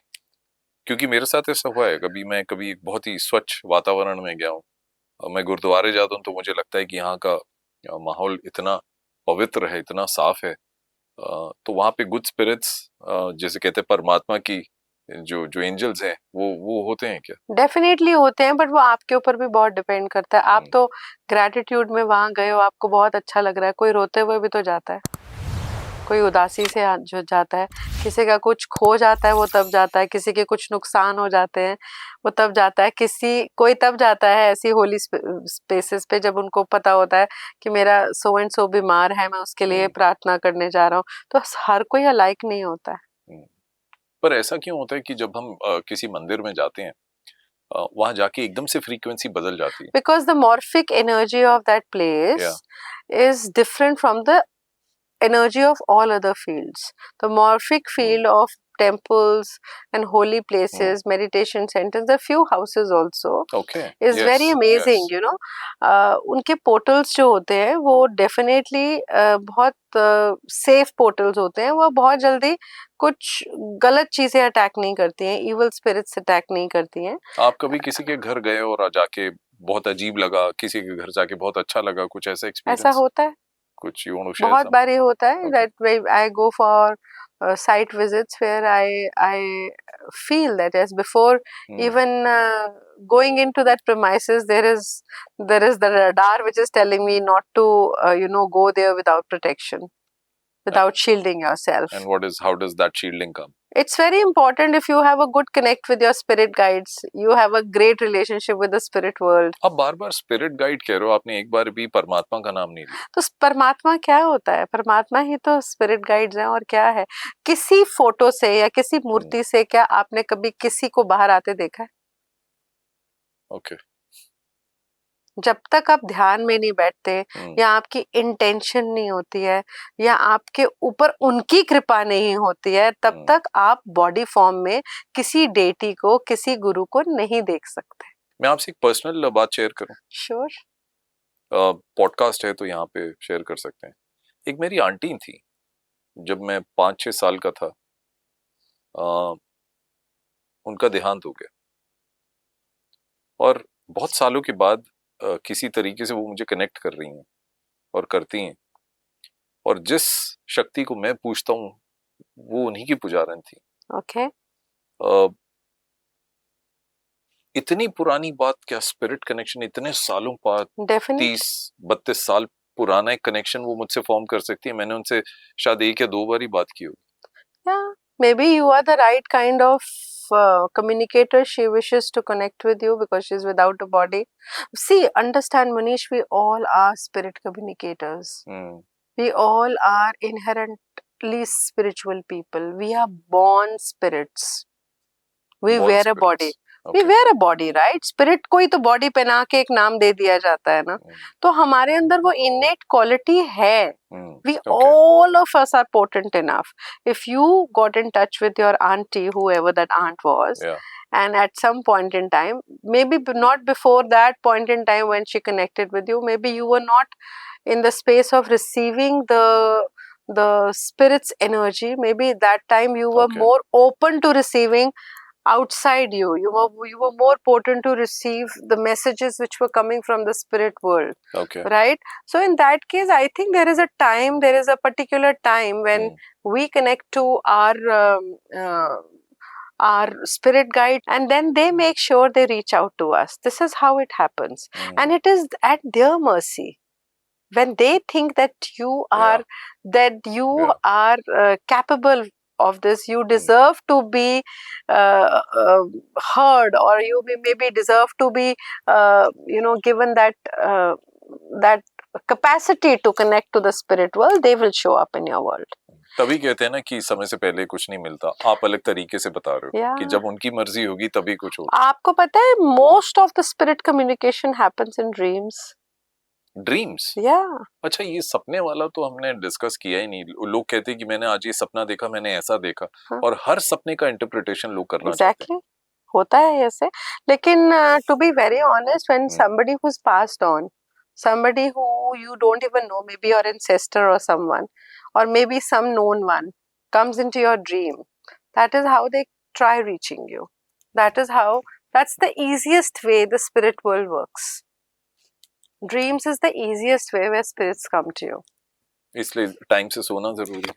क्योंकि मेरे साथ ऐसा हुआ है. मैं कभी एक बहुत ही स्वच्छ वातावरण में गया हूँ. मैं गुरुद्वारे जाता हूँ तो मुझे लगता है कि यहाँ का माहौल इतना पवित्र है, इतना साफ है. तो वहाँ पे गुड स्पिरिट्स, जैसे कहते हैं परमात्मा की जो एंजल्स हैं, वो होते हैं क्या? डेफिनेटली होते हैं, बट वो आपके ऊपर भी बहुत डिपेंड करता है. आप तो ग्रेटिट्यूड में वहां गए हो, आपको बहुत अच्छा लग रहा है. कोई रोते हुए भी तो जाता है, कोई उदासी से जो जाता है, किसी का कुछ खो जाता है वो तब जाता है, किसी के कुछ नुकसान हो जाते हैं वो तब जाता है, कोई तब जाता है ऐसी होली स्पेसेस पे जब उनको पता होता है कि मेरा सो एंड सो बीमार है, मैं उसके लिए प्रार्थना करने जा रहा हूँ. तो हर कोई अलाइक नहीं होता है. पर ऐसा क्यों होता है कि जब हम किसी मंदिर में जाते हैं, वहां जाके एकदम से फ्रीक्वेंसी बदल जाती है? Because the morphic energy of that place is different from the energy of all other fields. The morphic field of temples and holy places, meditation centers, a few houses also, is very amazing, you know. उनके portals जो होते हैं वो definitely बहुत safe portals होते हैं, वो बहुत जल्दी कुछ गलत चीजें अटैक नहीं करती हैं, evil spirits अटैक नहीं करती हैं. आप कभी किसी के घर गए और जाके बहुत अजीब लगा, किसी के घर जाके बहुत अच्छा लगा, कुछ ऐसा एक्सपीरियंस? ऐसा होता है, कुछ you want to share बहुत some? बार ये होता है that I go for site visits where I feel that as before even going into that premises there is the radar which is telling me not to you know, go there without protection, without shielding yourself. And how does that shielding come? It's very important. If you have a good connect with your spirit guides, you have a great relationship with the spirit world. आप बार-बार spirit guide कह रहे हो, आपने एक बार भी परमात्मा का नाम नहीं लिया. तो परमात्मा क्या होता है? परमात्मा ही तो spirit guides हैं, और क्या है? किसी फोटो से या किसी मूर्ति से क्या आपने कभी किसी को बाहर आते देखा है? Okay. जब तक आप ध्यान में नहीं बैठते या आपकी इंटेंशन नहीं होती है या आपके ऊपर उनकी कृपा नहीं होती है, तब तक आप बॉडी फॉर्म में किसी डेटी को, किसी गुरु को नहीं देख सकते. मैं आपसे एक पर्सनल बात शेयर करूं? श्योर. पॉडकास्ट है तो यहाँ पे शेयर कर सकते हैं. एक मेरी आंटी थी, जब मैं 5-6 साल का था, उनका देहांत हो गया और बहुत सालों के बाद किसी तरीके से वो मुझे कनेक्ट कर रही हैं और करती हैं, और जिस शक्ति को मैं पूछता हूँ वो उन्हीं की पुजारन थी. ओके. इतनी पुरानी बात, क्या स्पिरिट कनेक्शन इतने सालों बाद, 30-32 साल पुराना एक कनेक्शन वो मुझसे फॉर्म कर सकती है? मैंने उनसे शायद 1 या 2 बार ही बात की होगी. Yeah, maybe you are the right kind of communicator. She wishes to connect with you because she's without a body. See, understand, Munish, we all are spirit communicators. We all are inherently spiritual people. We are born spirits. We wear a body. We wear a body, right? Spirit को ही तो body पहना के एक नाम दे दिया जाता है ना. तो हमारे अंदर वो innate quality है. We all of us are potent enough. If you got in touch with your auntie, whoever that aunt was, and at some point in time, maybe not before that point in time when she connected with you, maybe you were not in the space of receiving the spirit's energy. Maybe that time you were more open to receiving outside you. You were more potent to receive the messages which were coming from the spirit world. Right? So in that case, I think there is a particular time when we connect to our spirit guide, and then they make sure they reach out to us. This is how it happens. And it is at their mercy. When they think that you are capable of this, you deserve to be heard, or you maybe deserve to be given that capacity to connect to the spirit world, they will show up in your world. तभी कहते हैं ना कि समय से पहले कुछ नहीं मिलता. आप अलग तरीके से बता रहे हो कि जब उनकी मर्जी होगी तभी कुछ होगा. आपको पता है most of the spirit communication happens in dreams. Dreams? अच्छा, ये सपने वाला तो हमने डिस्कस किया ही नहीं. लोग कहते हैं कि मैंने आज ये सपना देखा, मैंने ऐसा देखा, और हर सपने का इंटरप्रिटेशन लोग करना चाहते हैं. होता है ऐसे, लेकिन to be very honest, when somebody who's passed on, somebody who you don't even know, maybe your ancestor or someone, or maybe some known one comes into your dream, that is how they try reaching you. That's the easiest way the spirit world works. Dreams is the easiest way where spirits come to you. इसलिए time से सोना जरूरी है.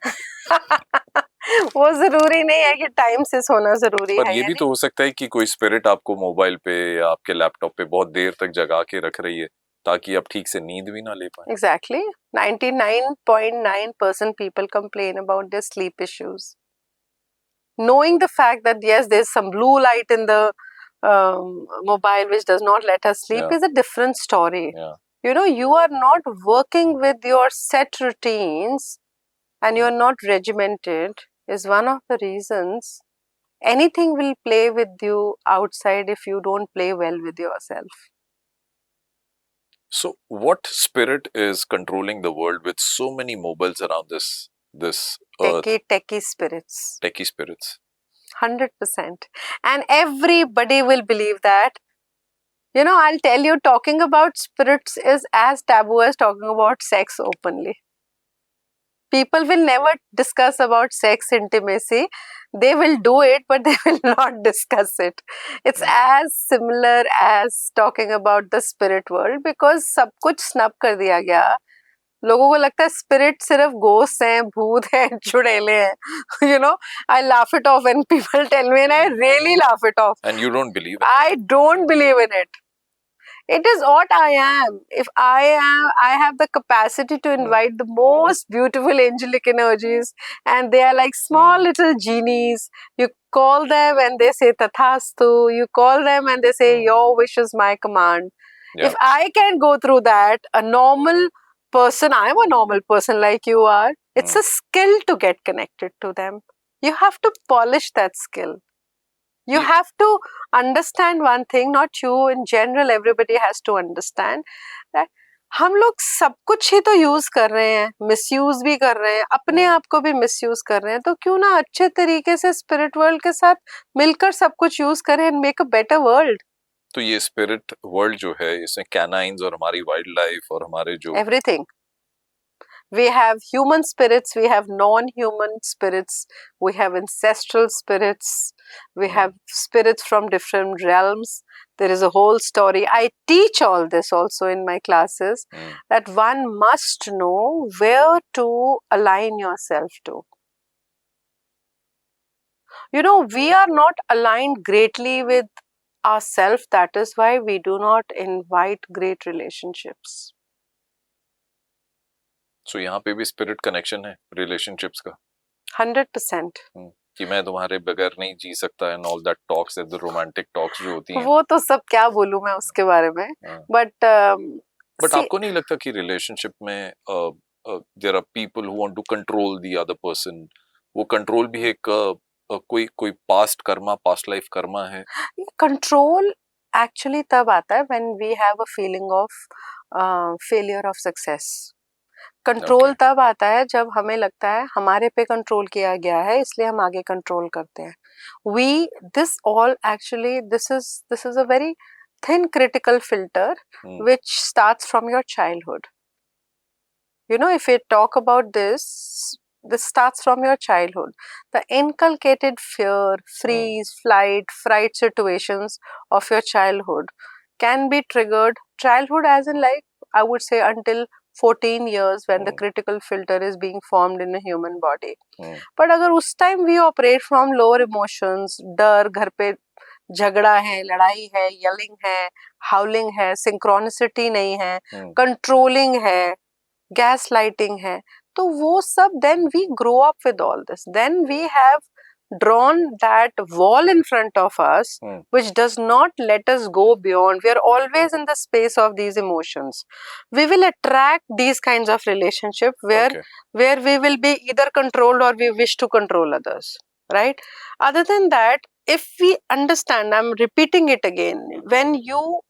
वो जरूरी नहीं है कि टाइम से सोना जरूरी है. पर ये भी तो हो सकता है कि कोई स्पिरिट आपको मोबाइल पे या आपके लैपटॉप पे बहुत देर तक जगा के रख रही है ताकि आप ठीक से नींद भी ना ले पाए. Exactly. 99.9% people complain about their sleep issues. Knowing the fact that yes, there's some blue light in the mobile which does not let us sleep is a different story. You know, you are not working with your set routines and you are not regimented is one of the reasons anything will play with you outside if you don't play well with yourself. So what spirit is controlling the world with so many mobiles around this earth? Techie spirits. Techie spirits. 100%. And everybody will believe that. I'll tell you, talking about spirits is as taboo as talking about sex openly. People will never discuss about sex intimacy. They will do it, but they will not discuss it. It's as similar as talking about the spirit world, because सब कुछ snub कर दिया गया. लोगों को लगता है spirit सिर्फ गोस्ट हैं, भूत हैं, चुड़ैले हैं. I laugh it off when people tell me, and I really laugh it off. And you don't believe it? I don't believe in it. It is what I am. If I have the capacity to invite the most beautiful angelic energies, and they are like small little genies. You call them and they say tathastu. You call them and they say your wish is my command. Yeah. If I can go through that, a normal person, I'm a normal person like you are. It's a skill to get connected to them. You have to polish that skill. You have to understand one thing, not you, in general, everybody has to understand that हम लोग सब कुछ ही तो use कर रहे हैं, misuse भी कर रहे हैं, अपने आप को भी मिसयूज कर रहे हैं. तो क्यों ना अच्छे तरीके से स्पिरिट वर्ल्ड के साथ मिलकर सब कुछ यूज करें and make a better world. तो ये स्पिरिट वर्ल्ड जो है, इसमें कैनाइन्स और हमारी वाइल्ड लाइफ और हमारे जो everything. We have human spirits, we have non-human spirits, we have ancestral spirits, we have spirits from different realms. There is a whole story. I teach all this also in my classes, that one must know where to align yourself to. We are not aligned greatly with ourselves. That is why we do not invite great relationships. So यहाँ पे भी spirit connection है relationships का 100%. कि मैं तुम्हारे बगैर नहीं जी सकता and all that talks, the romantic talks जो होती हैं, वो तो सब क्या बोलूं मैं उसके बारे में. बट आपको नहीं लगता कि रिलेशनशिप में there are people who want to control the other person? वो कंट्रोल भी एक कोई past karma, past life karma है. कंट्रोल एक्चुअली तब आता है when we have a feeling of failure of success. Control तब आता है जब हमें लगता है हमारे पे कंट्रोल किया गया है, इसलिए हम आगे कंट्रोल करते हैं. This is a very thin critical filter which starts from your childhood. If we talk about this starts from your childhood. The inculcated fear, freeze, flight, fright situations of your childhood can be triggered. Childhood as in, like, I would say until 14 years when the critical filter is being formed in a human body. But अगर उस time we operate from lower emotions, डर, घर पे झगड़ा है, लड़ाई है, yelling है, howling है, synchronicity नहीं है, controlling है, gaslighting है, तो वो सब, then we grow up with all this. Then we have drawn that wall in front of us which does not let us go beyond. We are always in the space of these emotions. We will attract these kinds of relationship where we will be either controlled or we wish to control others, right? Other than that, if we understand, I'm repeating it again, when you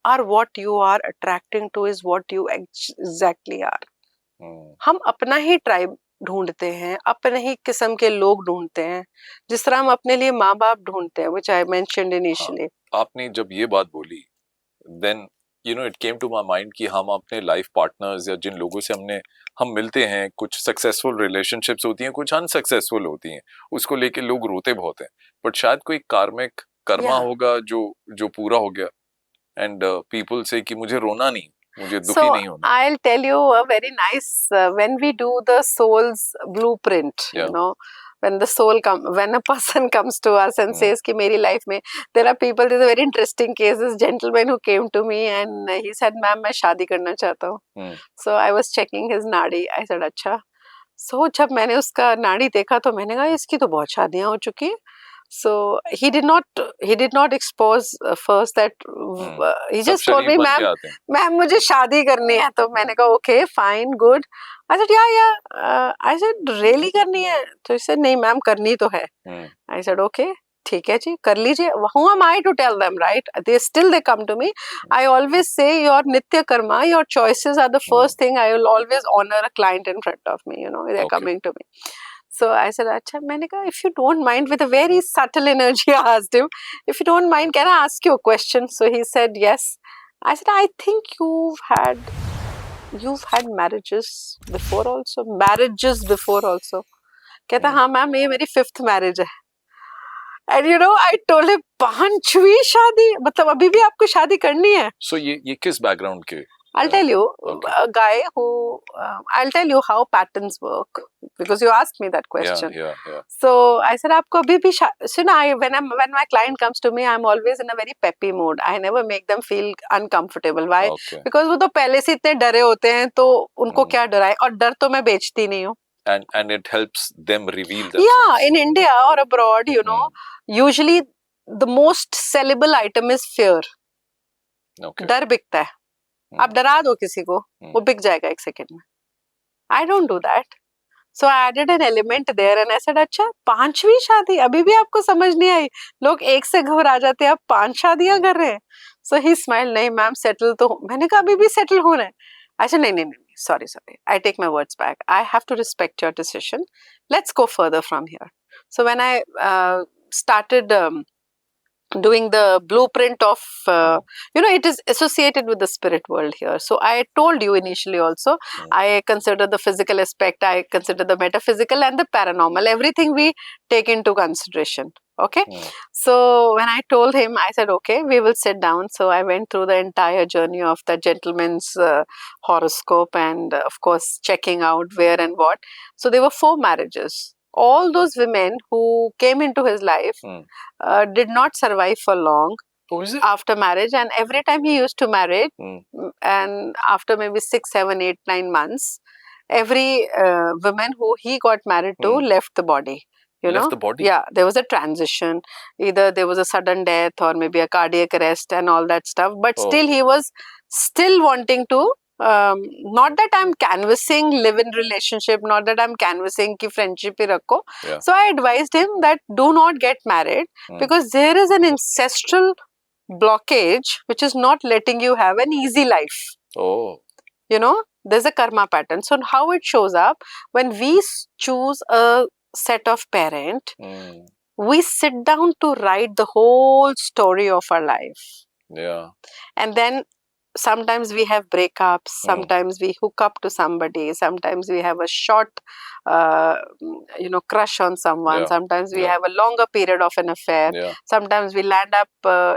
are what you are, attracting to is what you exactly are. हम अपना ही tribe ढूंढते हैं, अपने ही किस्म के लोग ढूंढते हैं, जिस तरह हम अपने लिए माँ बाप ढूंढते हैं, which I mentioned initially. आपने जब ये बात बोली, then it came to my mind कि हम अपने लाइफ पार्टनर्स या जिन लोगों से हम मिलते हैं, कुछ सक्सेसफुल रिलेशनशिप्स होती हैं, कुछ अनसक्सेसफुल होती हैं, उसको लेके लोग रोते बहुत हैं, बट शायद कोई कार्मिक कर्मा होगा जो पूरा हो गया, एंड पीपल से कि मुझे रोना नहीं, मुझे दुखी नहीं होना. I'll tell you a very nice, when we do the soul's blueprint, when a person comes to us and says कि मेरी life में, there are people, there's a very interesting case, this gentleman who came to me and he said, ma'am मैं शादी करना चाहता हूँ. So I was checking his नाड़ी. I said अच्छा. So जब मैंने उसका नाड़ी देखा तो मैंने कहा इसकी तो बहुत शादियाँ हो चुकी हैं. So he did not expose first that he just told me, ma'am मुझे शादी करनी है. तो मैंने कहा okay, fine, good. I said yeah. I said really करनी है? तो he said नहीं मैम करनी तो है. I said okay, ठीक है जी, कर लीजिए. Who am I to tell them, right? They come to me. I always say your nitya karma, your choices are the first thing I will always honor a client in front of me. They're coming to me. So I said, अच्छा, मैंने कहा, if you don't mind, with a very subtle energy I asked him, if you don't mind, can I ask you a question? So he said yes. I said, I think you've had marriages before also. कहता हाँ ma'am, ये मेरी 5th marriage है. And you know, I told him, 5वीं शादी, मतलब अभी भी आपको शादी करनी है? So ये किस background के? I'll tell you, Okay. a guy who, I'll tell you how patterns work, because you asked me that question. Yeah. So I said, आपको अभी भी so now when my client comes to me, I'm always in a very peppy mood. I never make them feel uncomfortable. Why? Okay. Because वो तो पहले से इतने डरे होते हैं, तो उनको क्या डराए? और डर तो मैं बेचती नहीं हूँ. And it helps them reveal themselves. Yeah, in India or abroad, you know, usually the most sellable item is fear. Okay. डर बिकता है. आप डरा दो किसी को, वो बिक जाएगा 1 सेकंड में. I don't do that. So I added an element there and I said, अच्छा 5वीं शादी, अभी भी आपको समझ नहीं आई? लोग 1 से घबरा जाते हैं, आप 5 शादियां कर रहे हैं. So he smiled, नहीं मैम settle तो, मैंने कहा अभी भी settle होना है. I said, नहीं, sorry, I take my words back. I have to respect your decision. Let's go further from here. So when I started doing the blueprint of, you know, it is associated with the spirit world here. So I told you initially also, I consider the physical aspect, I consider the metaphysical and the paranormal, everything we take into consideration. Okay. So when I told him, I said, okay, we will sit down. So I went through the entire journey of the gentleman's horoscope and of course checking out where and what. So there were 4 marriages. All those women who came into his life did not survive for long after marriage, and every time he used to marry, and after maybe 6, 7, 8, 9 months, every woman who he got married to left the body. You know? Left the body? Yeah, there was a transition. Either there was a sudden death or maybe a cardiac arrest and all that stuff. But still, he was still wanting to, not that I'm canvassing live-in relationship, not that I'm canvassing ki friendship hi rakho. Yeah. So I advised him that do not get married because there is an ancestral blockage which is not letting you have an easy life. Oh. You know, there's a karma pattern. So how it shows up, when we choose a set of parent, we sit down to write the whole story of our life. Yeah. And then sometimes we have breakups, sometimes we hook up to somebody, sometimes we have a short crush on someone, sometimes we have a longer period of an affair, sometimes we land up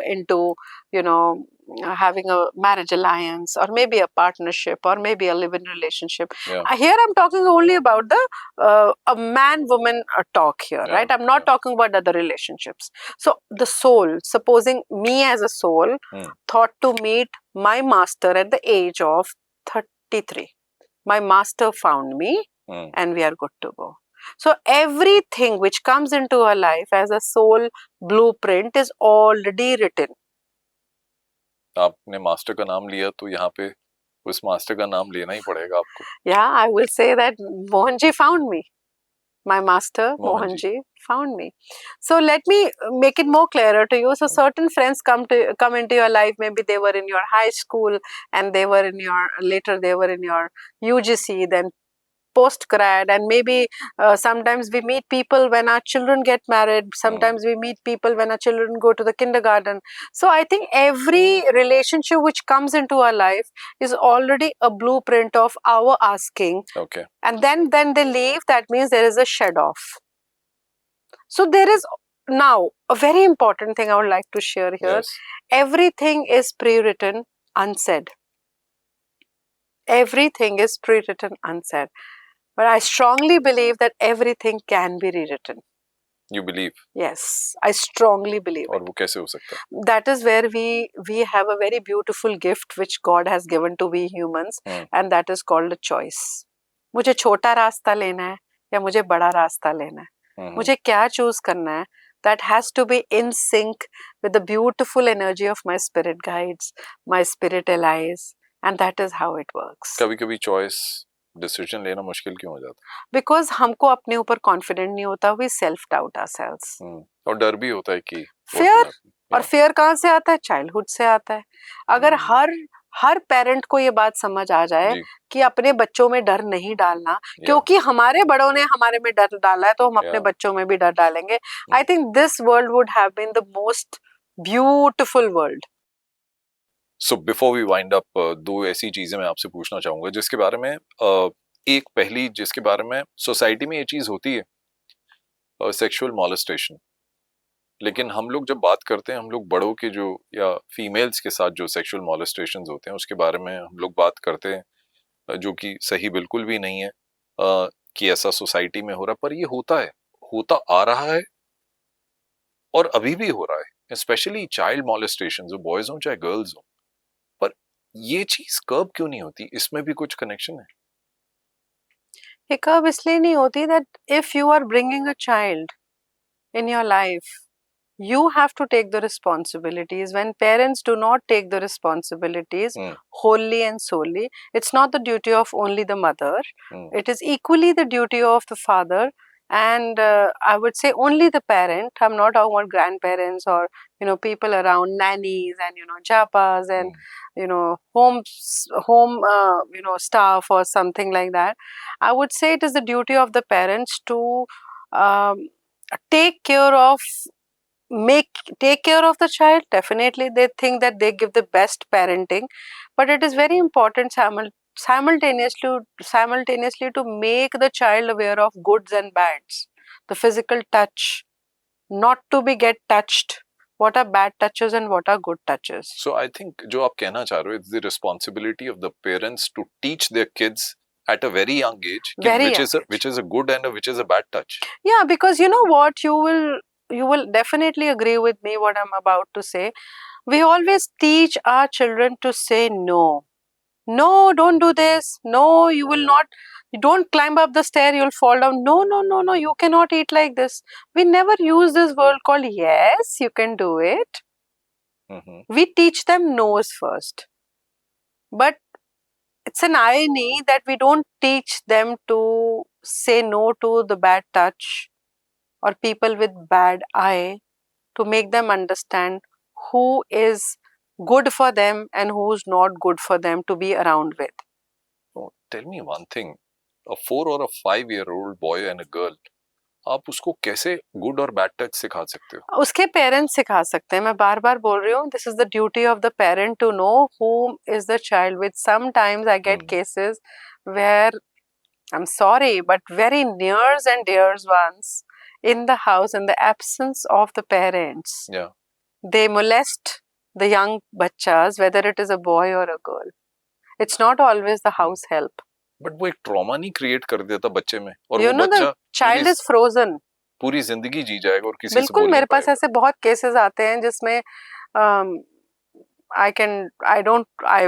into having a marriage alliance or maybe a partnership or maybe a live-in relationship. Here I'm talking only about the a man-woman talk here, right? I'm not talking about other relationships. So the soul, supposing me as a soul thought to meet my master at the age of 33. My master found me and we are good to go. So everything which comes into our life as a soul blueprint is already written. आपने master का नाम लिया तो यहाँ पे उस master का नाम लेना ही पड़ेगा आपको. Yeah, I will say that Mohanji found me. My master, Mohanji, found me. So let me make it more clearer to you. So certain friends come into your life. Maybe they were in your high school and they were in your UGC, then post-grad, and maybe sometimes we meet people when our children get married, sometimes we meet people when our children go to the kindergarten. So I think every relationship which comes into our life is already a blueprint of our asking. Okay. And then they leave, that means there is a shed off. So there is now a very important thing I would like to share here. Yes. Everything is pre-written, unsaid. Everything is pre-written, unsaid. But I strongly believe that everything can be rewritten. You believe? Yes, I strongly believe. और वो कैसे हो सकता है? That is where we have a very beautiful gift which God has given to we humans, and that is called a choice. मुझे छोटा रास्ता लेना है या मुझे बड़ा रास्ता लेना है? मुझे क्या choose करना है? That has to be in sync with the beautiful energy of my spirit guides, my spirit allies, and that is how it works. कभी-कभी choice डिसीजन लेना मुश्किल क्यों हो जाता है? बिकॉज हमको अपने ऊपर कॉन्फिडेंट नहीं होता, वी सेल्फ डाउट आवरसेल्व्स. और डर भी होता है कि फियर, और फियर कहाँ से आता है? चाइल्डहुड से आता है. अगर हर हर पेरेंट को ये बात समझ आ जाए कि अपने बच्चों में डर नहीं डालना, क्योंकि हमारे बड़ों ने हमारे में डर डाला है तो हम अपने बच्चों में भी डर डालेंगे. I think this world would have been the most beautiful world. So before we wind up, दो ऐसी चीजें मैं आपसे पूछना चाहूंगा जिसके बारे में एक पहली जिसके बारे में सोसाइटी में ये चीज होती है, सेक्सुअल मॉलेस्टेशन. लेकिन हम लोग जब बात करते हैं, हम लोग बड़ों के जो या फीमेल्स के साथ जो सेक्सुअल मॉलेस्टेशंस होते हैं उसके बारे में हम लोग बात करते हैं, जो कि सही बिल्कुल भी नहीं है कि ऐसा सोसाइटी में हो रहा, पर ये होता है, होता आ रहा है और अभी भी हो रहा है. स्पेशली चाइल्ड मॉलेस्टेशन, जो बॉयज हो चाहे गर्ल्स हो. पर ये चीज कर्ब क्यों नहीं होती? इसमें भी कुछ कनेक्शन है? ये कर्ब इसलिए नहीं होती that if you are bringing a child in your life, you have to take the responsibilities. When parents do not take the responsibilities wholly and solely, it's not the duty of only the mother. It is equally the duty of the father, and I would say only the parent. I'm not talking about grandparents or people around, nannies and japas and home staff or something like that. I would say it is the duty of the parents to take care of the child. Definitely they think that they give the best parenting, but it is very important simultaneously to make the child aware of goods and bads, the physical touch, not to be get touched, what are bad touches and what are good touches. So I think जो आप कहना चाह रहे हो, it's the responsibility of the parents to teach their kids at a very young age which is a good and which is a bad touch. Yeah, because you know what, you will definitely agree with me what I'm about to say. We always teach our children to say no. No, don't do this. No, you will not. Don't climb up the stair, you'll fall down. No, you cannot eat like this. We never use this word called yes, you can do it. We teach them no's first. But it's an irony that we don't teach them to say no to the bad touch or people with bad eye, to make them understand who is good for them and who's not good for them to be around with. Oh, tell me one thing, a 4 or a 5-year-old boy and a girl, आप उसको कैसे good और bad touch सिखा सकते हो? उसके parents सिखा सकते हैं. मैं बार बार बोल रही हूँ, this is the duty of the parent to know whom is the child with. Sometimes I get cases where, I'm sorry, but very nears and dears ones in the house, in the absence of the parents, they molest the young bachas, whether it is a boy or a girl. It's not always the house help. But वो एक trauma नहीं create कर देता बच्चे में, और वो बच्चा चाइल्ड इज फ्रोजन, पूरी जिंदगी जी जाएगा और किसी बिल्कुल. मेरे पास ऐसे बहुत केसेस आते हैं जिसमें I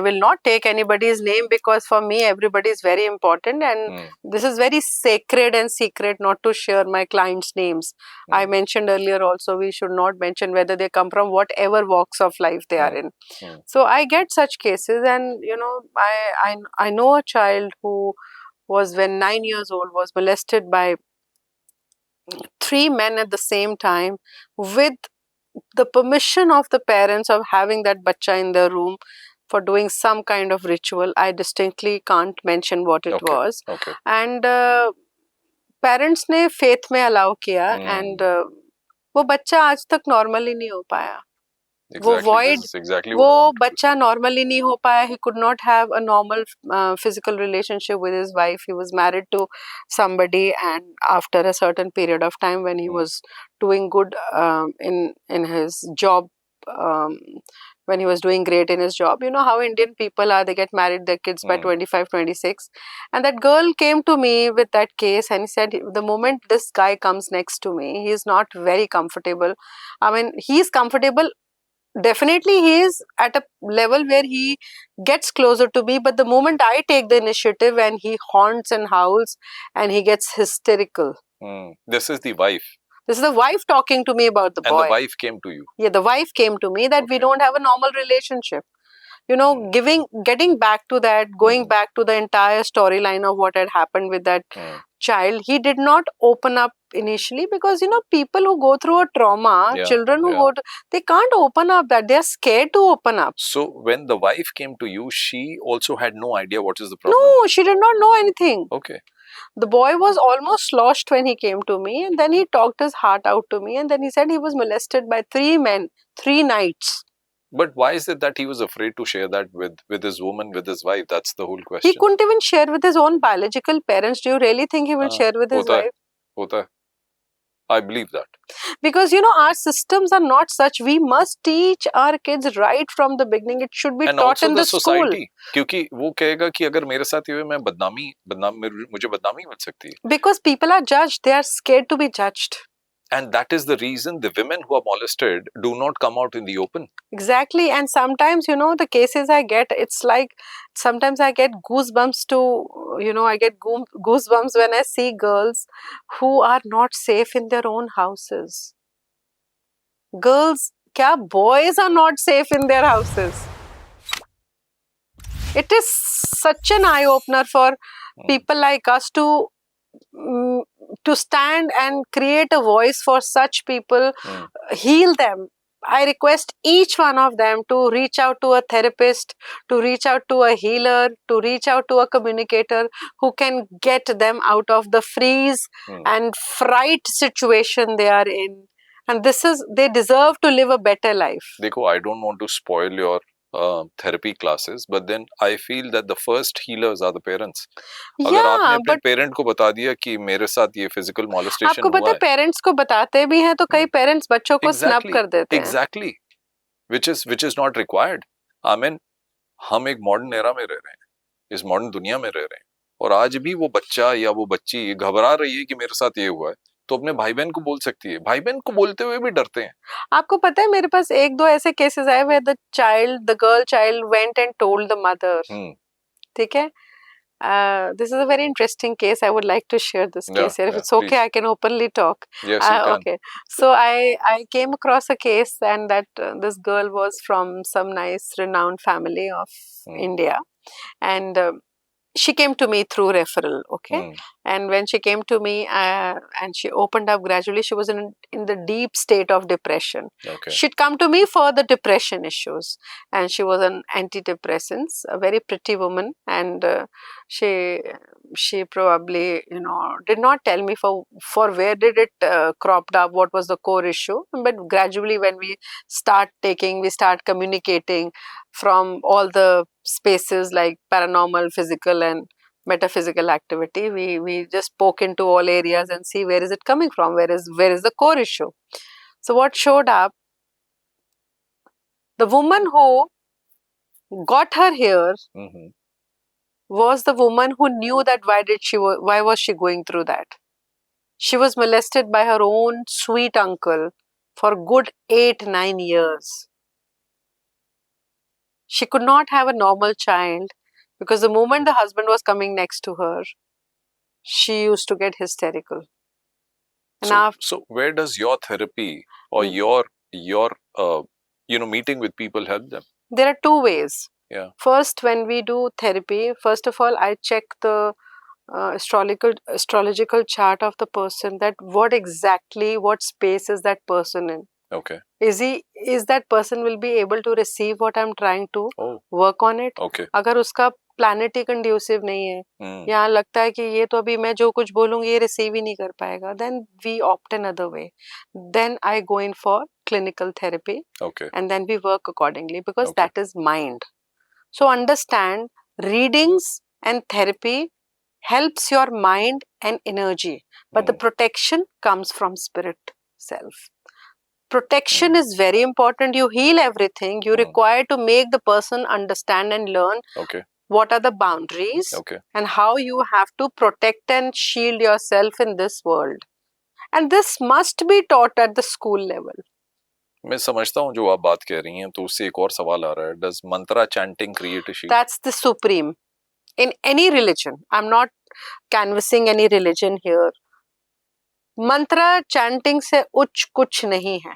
will not take anybody's name, because for me everybody is very important, and this is very sacred and secret not to share my clients' names. I mentioned earlier also, we should not mention whether they come from whatever walks of life they are in. So I get such cases, and I know a child who was, when 9 years old, was molested by 3 men at the same time, with the permission of the parents of having that bacha in their room for doing some kind of ritual. I distinctly can't mention what it was. And parents ने faith में allow किया, and वो बच्चा आज तक normally नहीं हो पाया. वो void, वो बच्चा normally नहीं हो पाया. He could not have a normal physical relationship with his wife. He was married to somebody, and after a certain period of time, when he was doing good in his job, when he was doing great in his job, you know how Indian people are, they get married, their kids by 25, 26. And that girl came to me with that case, and he said, the moment this guy comes next to me, he is not very comfortable. I mean, he is comfortable. Definitely he is at a level where he gets closer to me, but the moment I take the initiative and he haunts and howls and he gets hysterical. This is the wife. This is the wife talking to me about the boy. And the wife came to you. Yeah, the wife came to me that we don't have a normal relationship. You know, getting back to that, going back to the entire storyline of what had happened with that child, he did not open up initially because, you know, people who go through a trauma, children who go to, they can't open up that. They are scared to open up. So when the wife came to you, she also had no idea what is the problem? No, she did not know anything. Okay. The boy was almost lost when he came to me, and then he talked his heart out to me, and then he said he was molested by 3 men, 3 nights. But why is it that he was afraid to share that with his woman, with his wife? That's the whole question. He couldn't even share with his own biological parents. Do you really think he will share with his wife? Hota hai. I believe that. Because, you know, our systems are not such. We must teach our kids right from the beginning. It should be taught in the school. क्योंकि वो कहेगा कि अगर मेरे साथ ये हुए मैं मुझे बदनामी मिल सकती है. Because people are judged. They are scared to be judged. And that is the reason the women who are molested do not come out in the open. Exactly. And sometimes, you know, the cases I get, it's like sometimes I get goosebumps I get goosebumps when I see girls who are not safe in their own houses. Boys are not safe in their houses. It is such an eye-opener for people like us to stand and create a voice for such people, heal them. I request each one of them to reach out to a therapist, to reach out to a healer, to reach out to a communicator who can get them out of the freeze and fright situation they are in. And they deserve to live a better life. Dekho, I don't want to spoil your therapy classes, but then I feel that the first healers are the parents. अगर आपने अपने parent को बता दिया कि मेरे साथ ये फिजिकल मॉलेस्टेशन हुआ है, आपको पता है पेरेंट्स को बताते भी हैं तो कई पेरेंट्स बच्चों को स्नब कर देते हैं. Exactly, which is not required. I mean, हम एक मॉडर्न एरा में रह रहे हैं, इस मॉडर्न दुनिया में रह रहे हैं, और आज भी वो बच्चा या वो बच्ची घबरा रही है कि मेरे साथ ये हुआ है, तो अपने भाई बहन को बोल सकती है. भाई बहन को बोलते हुए भी डरते हैं. आपको पता है मेरे पास 1-2 ऐसे केसेस आए where the girl child went and told the mother. ठीक है. This is a very interesting case. I would like to share this case here. If it's okay, please. I can openly talk. Yes, you can. Okay. So I came across a case, and that this girl was from some nice renowned family of India, and she came to me through referral. Okay. And when she came to me and she opened up gradually, she was in the deep state of depression. Okay. She'd come to me for the depression issues, and she was on antidepressants, a very pretty woman, and she probably, you know, did not tell me for where did it cropped up, what was the core issue. But gradually when we start communicating from all the spaces like paranormal, physical and metaphysical activity, we just poke into all areas and see where is it coming from, where is the core issue. So what showed up, the woman who got her here was the woman who knew that why was she going through that. She was molested by her own sweet uncle for good 8-9 years. She could not have a normal child because the moment the husband was coming next to her, she used to get hysterical. And so where does your therapy or your meeting with people help them? There are 2 ways. Yeah. First, when we do therapy, first of all, I check the astrological chart of the person, that what space is that person in. Okay. Is that person will be able to receive what I'm trying to work on it? Okay. अगर उसका planet ही conducive नहीं है, यहाँ लगता है कि ये तो अभी मैं जो कुछ बोलूँगी ये receive ही नहीं कर पाएगा, then we opt another way. Then I go in for clinical therapy. Okay. And then we work accordingly because that is mind. So understand, readings and therapy helps your mind and energy, but the protection comes from spirit self. Protection is very important. You heal everything. You require to make the person understand and learn what are the boundaries and how you have to protect and shield yourself in this world. And this must be taught at the school level. मैं समझता हूँ जो आप बात कह रही हैं, तो उससे एक और सवाल आ रहा है. Does mantra chanting create a shield? That's the supreme. In any religion, I'm not canvassing any religion here. Mantra chanting से उच्च कुछ नहीं है.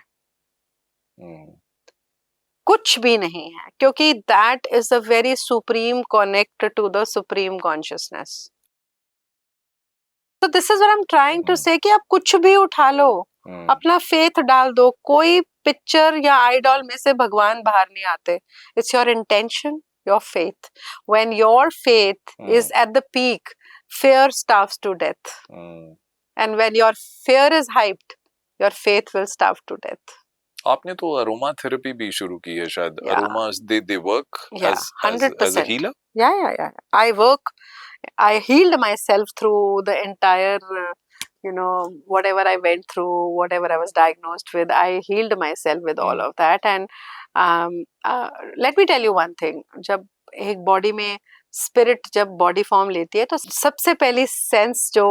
कुछ भी नहीं है, क्योंकि that is a very supreme connect to the supreme consciousness. So this is what I'm trying to say कि आप कुछ भी उठा लो, अपना faith डाल दो, कोई picture या idol में से भगवान बाहर नहीं आते. It's your intention, your faith. When your faith is at the peak, fear starves to death. And when your fear is hyped, your faith will starve to death. आपने तो अरोमा थेरेपी भी शुरू की है शायद. Aromas, they work as 100%. a healer? Yeah. I healed myself through the entire, whatever I went through, whatever I was diagnosed with, I healed myself with all of that. And let me tell you one thing. जब एक body में spirit जब body form लेती है तो सबसे पहली sense जो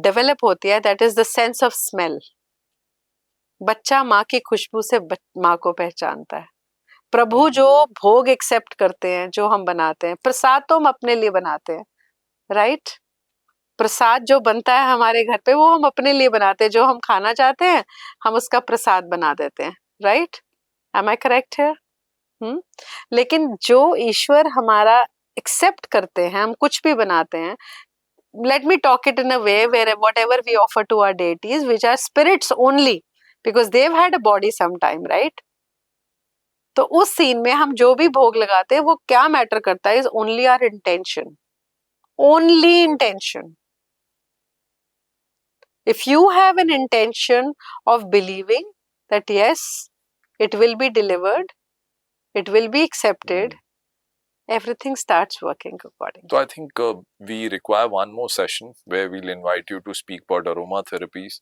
develop होती है, that is the sense of smell. बच्चा माँ की खुशबू से माँ को पहचानता है. प्रभु जो भोग एक्सेप्ट करते हैं, जो हम बनाते हैं, प्रसाद तो हम अपने लिए बनाते हैं, राइट? प्रसाद जो बनता है हमारे घर पे वो हम अपने लिए बनाते हैं. जो हम खाना चाहते हैं हम उसका प्रसाद बना देते हैं, राइट? एम आई करेक्ट है? लेकिन जो ईश्वर हमारा एक्सेप्ट करते हैं, हम कुछ भी बनाते हैं. Let me talk it in a way where whatever we offer to our deities, which are spirits only, because they've had a body sometime, right? तो उस सीन में हम जो भी भोग लगाते हैं वो क्या मैटर करता है, is only our intention. Only intention. If you have an intention of believing that yes, it will be delivered, it will be accepted, everything starts working accordingly. So I think we require one more session where we'll invite you to speak about aromatherapies.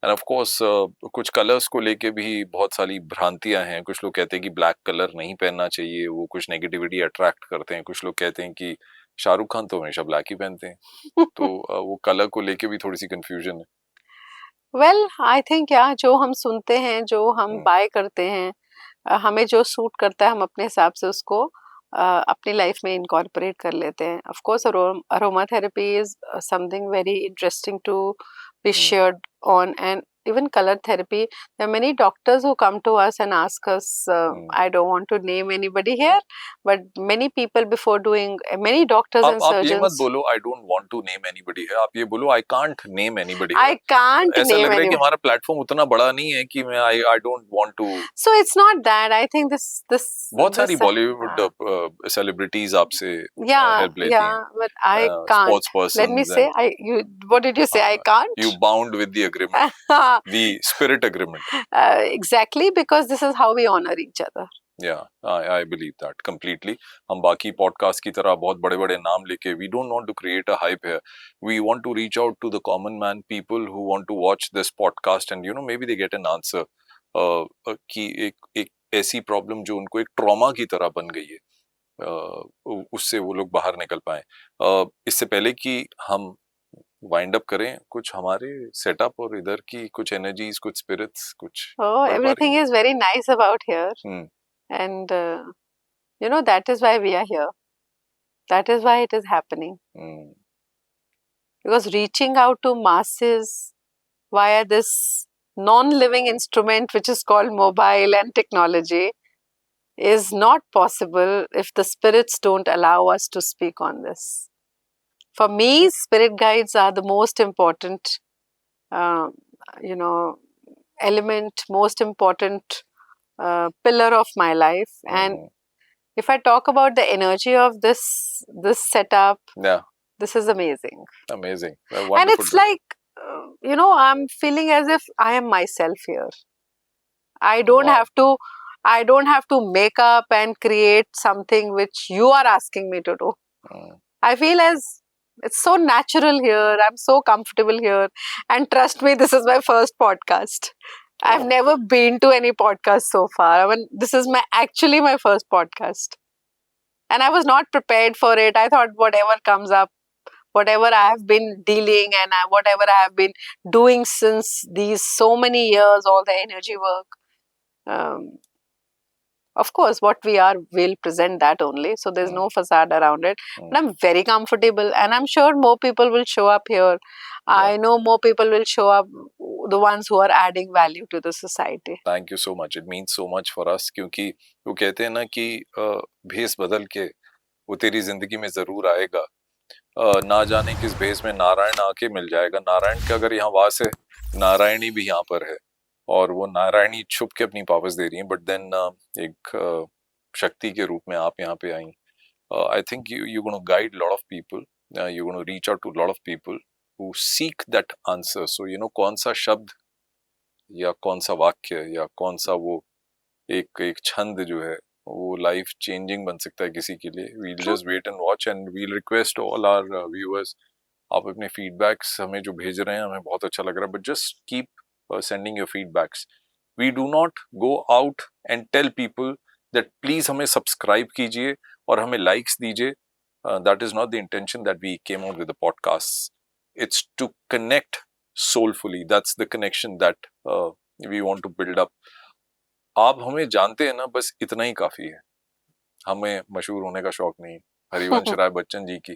And of course, कुछ colours को लेके भी बहुत सारी भ्रांतियां हैं. कुछ लोग कहते हैं कि ब्लैक कलर नहीं पहनना चाहिए, वो कुछ नेगेटिविटी अट्रैक्ट करते हैं. कुछ लोग कहते हैं कि शाहरुख खान तो हमेशा ब्लैक ही पहनते हैं. तो वो कलर को लेके भी थोड़ी सी कंफ्यूजन है. Well, I think जो हम सुनते हैं, जो हम बाय करते हैं, हमें जो सूट करता है हम अपने हिसाब से उसको अपनी लाइफ में इनकॉर्पोरेट कर लेते हैं. Of course, aromatherapy is something very interesting to be shared on, and even color therapy. There are many doctors who come to us and ask us, I don't want to name anybody here, but many people before doing, many doctors and surgeons. आप ये मत बोलो I don't want to name anybody है, आप ये बोलो I can't name anybody है. I can't ऐसा name लग रहा है कि anybody. हमारा प्लेटफॉर्म उतना बड़ा नहीं है कि मैं I don't want to. So it's not that. I think this बहुत सारी बॉलीवुड सेलिब्रिटीज आपसे हेल्प लेती हैं. But I can't. Sports persons. Let me say, what did you say? I can't. You bound with the agreement, the spirit agreement. Exactly, because this is how we honor each other. Yeah, I believe that completely. हम बाकी podcast की तरह बहुत बड़े बड़े नाम लेके we don't want to create a hype here. We want to reach out to the common man, people who want to watch this podcast and maybe they get an answer. कि एक ऐसी प्रॉब्लम जो उनको एक trauma की तरह बन गई है, उससे वो लोग बाहर निकल पाए. इससे पहले कि हम वाइंड अप करें, कुछ हमारे सेटअप और इधर की कुछ एनर्जीज, कुछ स्पिरिट्स, कुछ. Everything is very nice about here. And that is why we are here. That is why it is happening. Because reaching out to masses via this non-living instrument which is called mobile and technology is not possible if the spirits don't allow us to speak on this. For me, spirit guides are the most important, element, most important pillar of my life. And if I talk about the energy of this setup, this is amazing. Amazing. And it's like, I'm feeling as if I am myself here. I don't have to make up and create something which you are asking me to do. I feel as it's so natural here. I'm so comfortable here. And trust me, this is my first podcast. I've never been to any podcast so far. I mean, this is actually my first podcast. And I was not prepared for it. I thought whatever comes up, whatever I have been dealing and whatever I have been doing since these so many years, all the energy work, of course, what we are, we'll present that only. So there's no facade around it. But I'm very comfortable and I'm sure more people will show up here. I know more people will show up, the ones who are adding value to the society. Thank you so much. It means so much for us क्योंकि वो कहते हैं ना कि भेस बदल के वो तेरी जिंदगी में जरूर आएगा. ना जाने किस भेष में नारायण आके मिल जाएगा। नारायण का अगर यहाँ वास है, नारायणी भी यहाँ पर है, और वो नारायणी छुप के अपनी पावर्स दे रही है। बट देन एक शक्ति के रूप में आप यहाँ पे आई। I think you gonna guide lot of people, you gonna reach out to lot of people who seek that answer. So you know कौन सा शब्द या कौन सा वाक्य या कौन सा वो एक एक छंद जो है वो लाइफ चेंजिंग बन सकता है किसी के लिए। We'll True. Just wait and watch and we'll request all our viewers, आप अपने फीडबैक्स हमें जो भेज रहे हैं हमें बहुत अच्छा लग रहा है, but just keep sending your feedbacks. We do not go out and tell people that please हमें सब्सक्राइब कीजिए और हमें लाइक्स दीजिए। That is not the intention that we came out with the podcast. It's to connect soulfully. That's the connection that we want to build up. आप हमें जानते हैं ना, बस इतना ही काफी है। हमें मशहूर होने का शौक नहीं। हरिवंश राय बच्चन जी की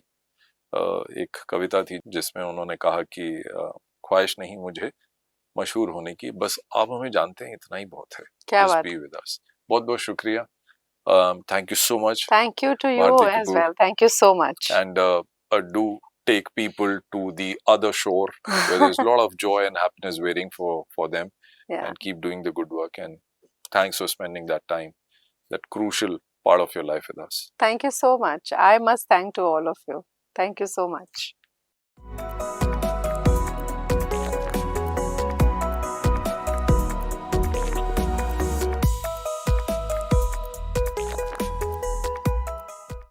एक कविता थी जिसमें उन्होंने कहा कि ख्वाहिश नहीं मुझे मशहूर होने की, बस आप हमें जानते हैं इतना ही बहुत है। क्या जस्ट बात। Be with us. बहुत बहुत शुक्रिया। Thank you so much Thank you to you Bharti as Kapoor, well. Thank you so much. and do take people to the other shore where there's a lot of joy and happiness waiting for them. Yeah. And keep doing the good work, and thanks for spending that time, that crucial part of your life with us. Thank you so much. I must thank to all of you. Thank you so much.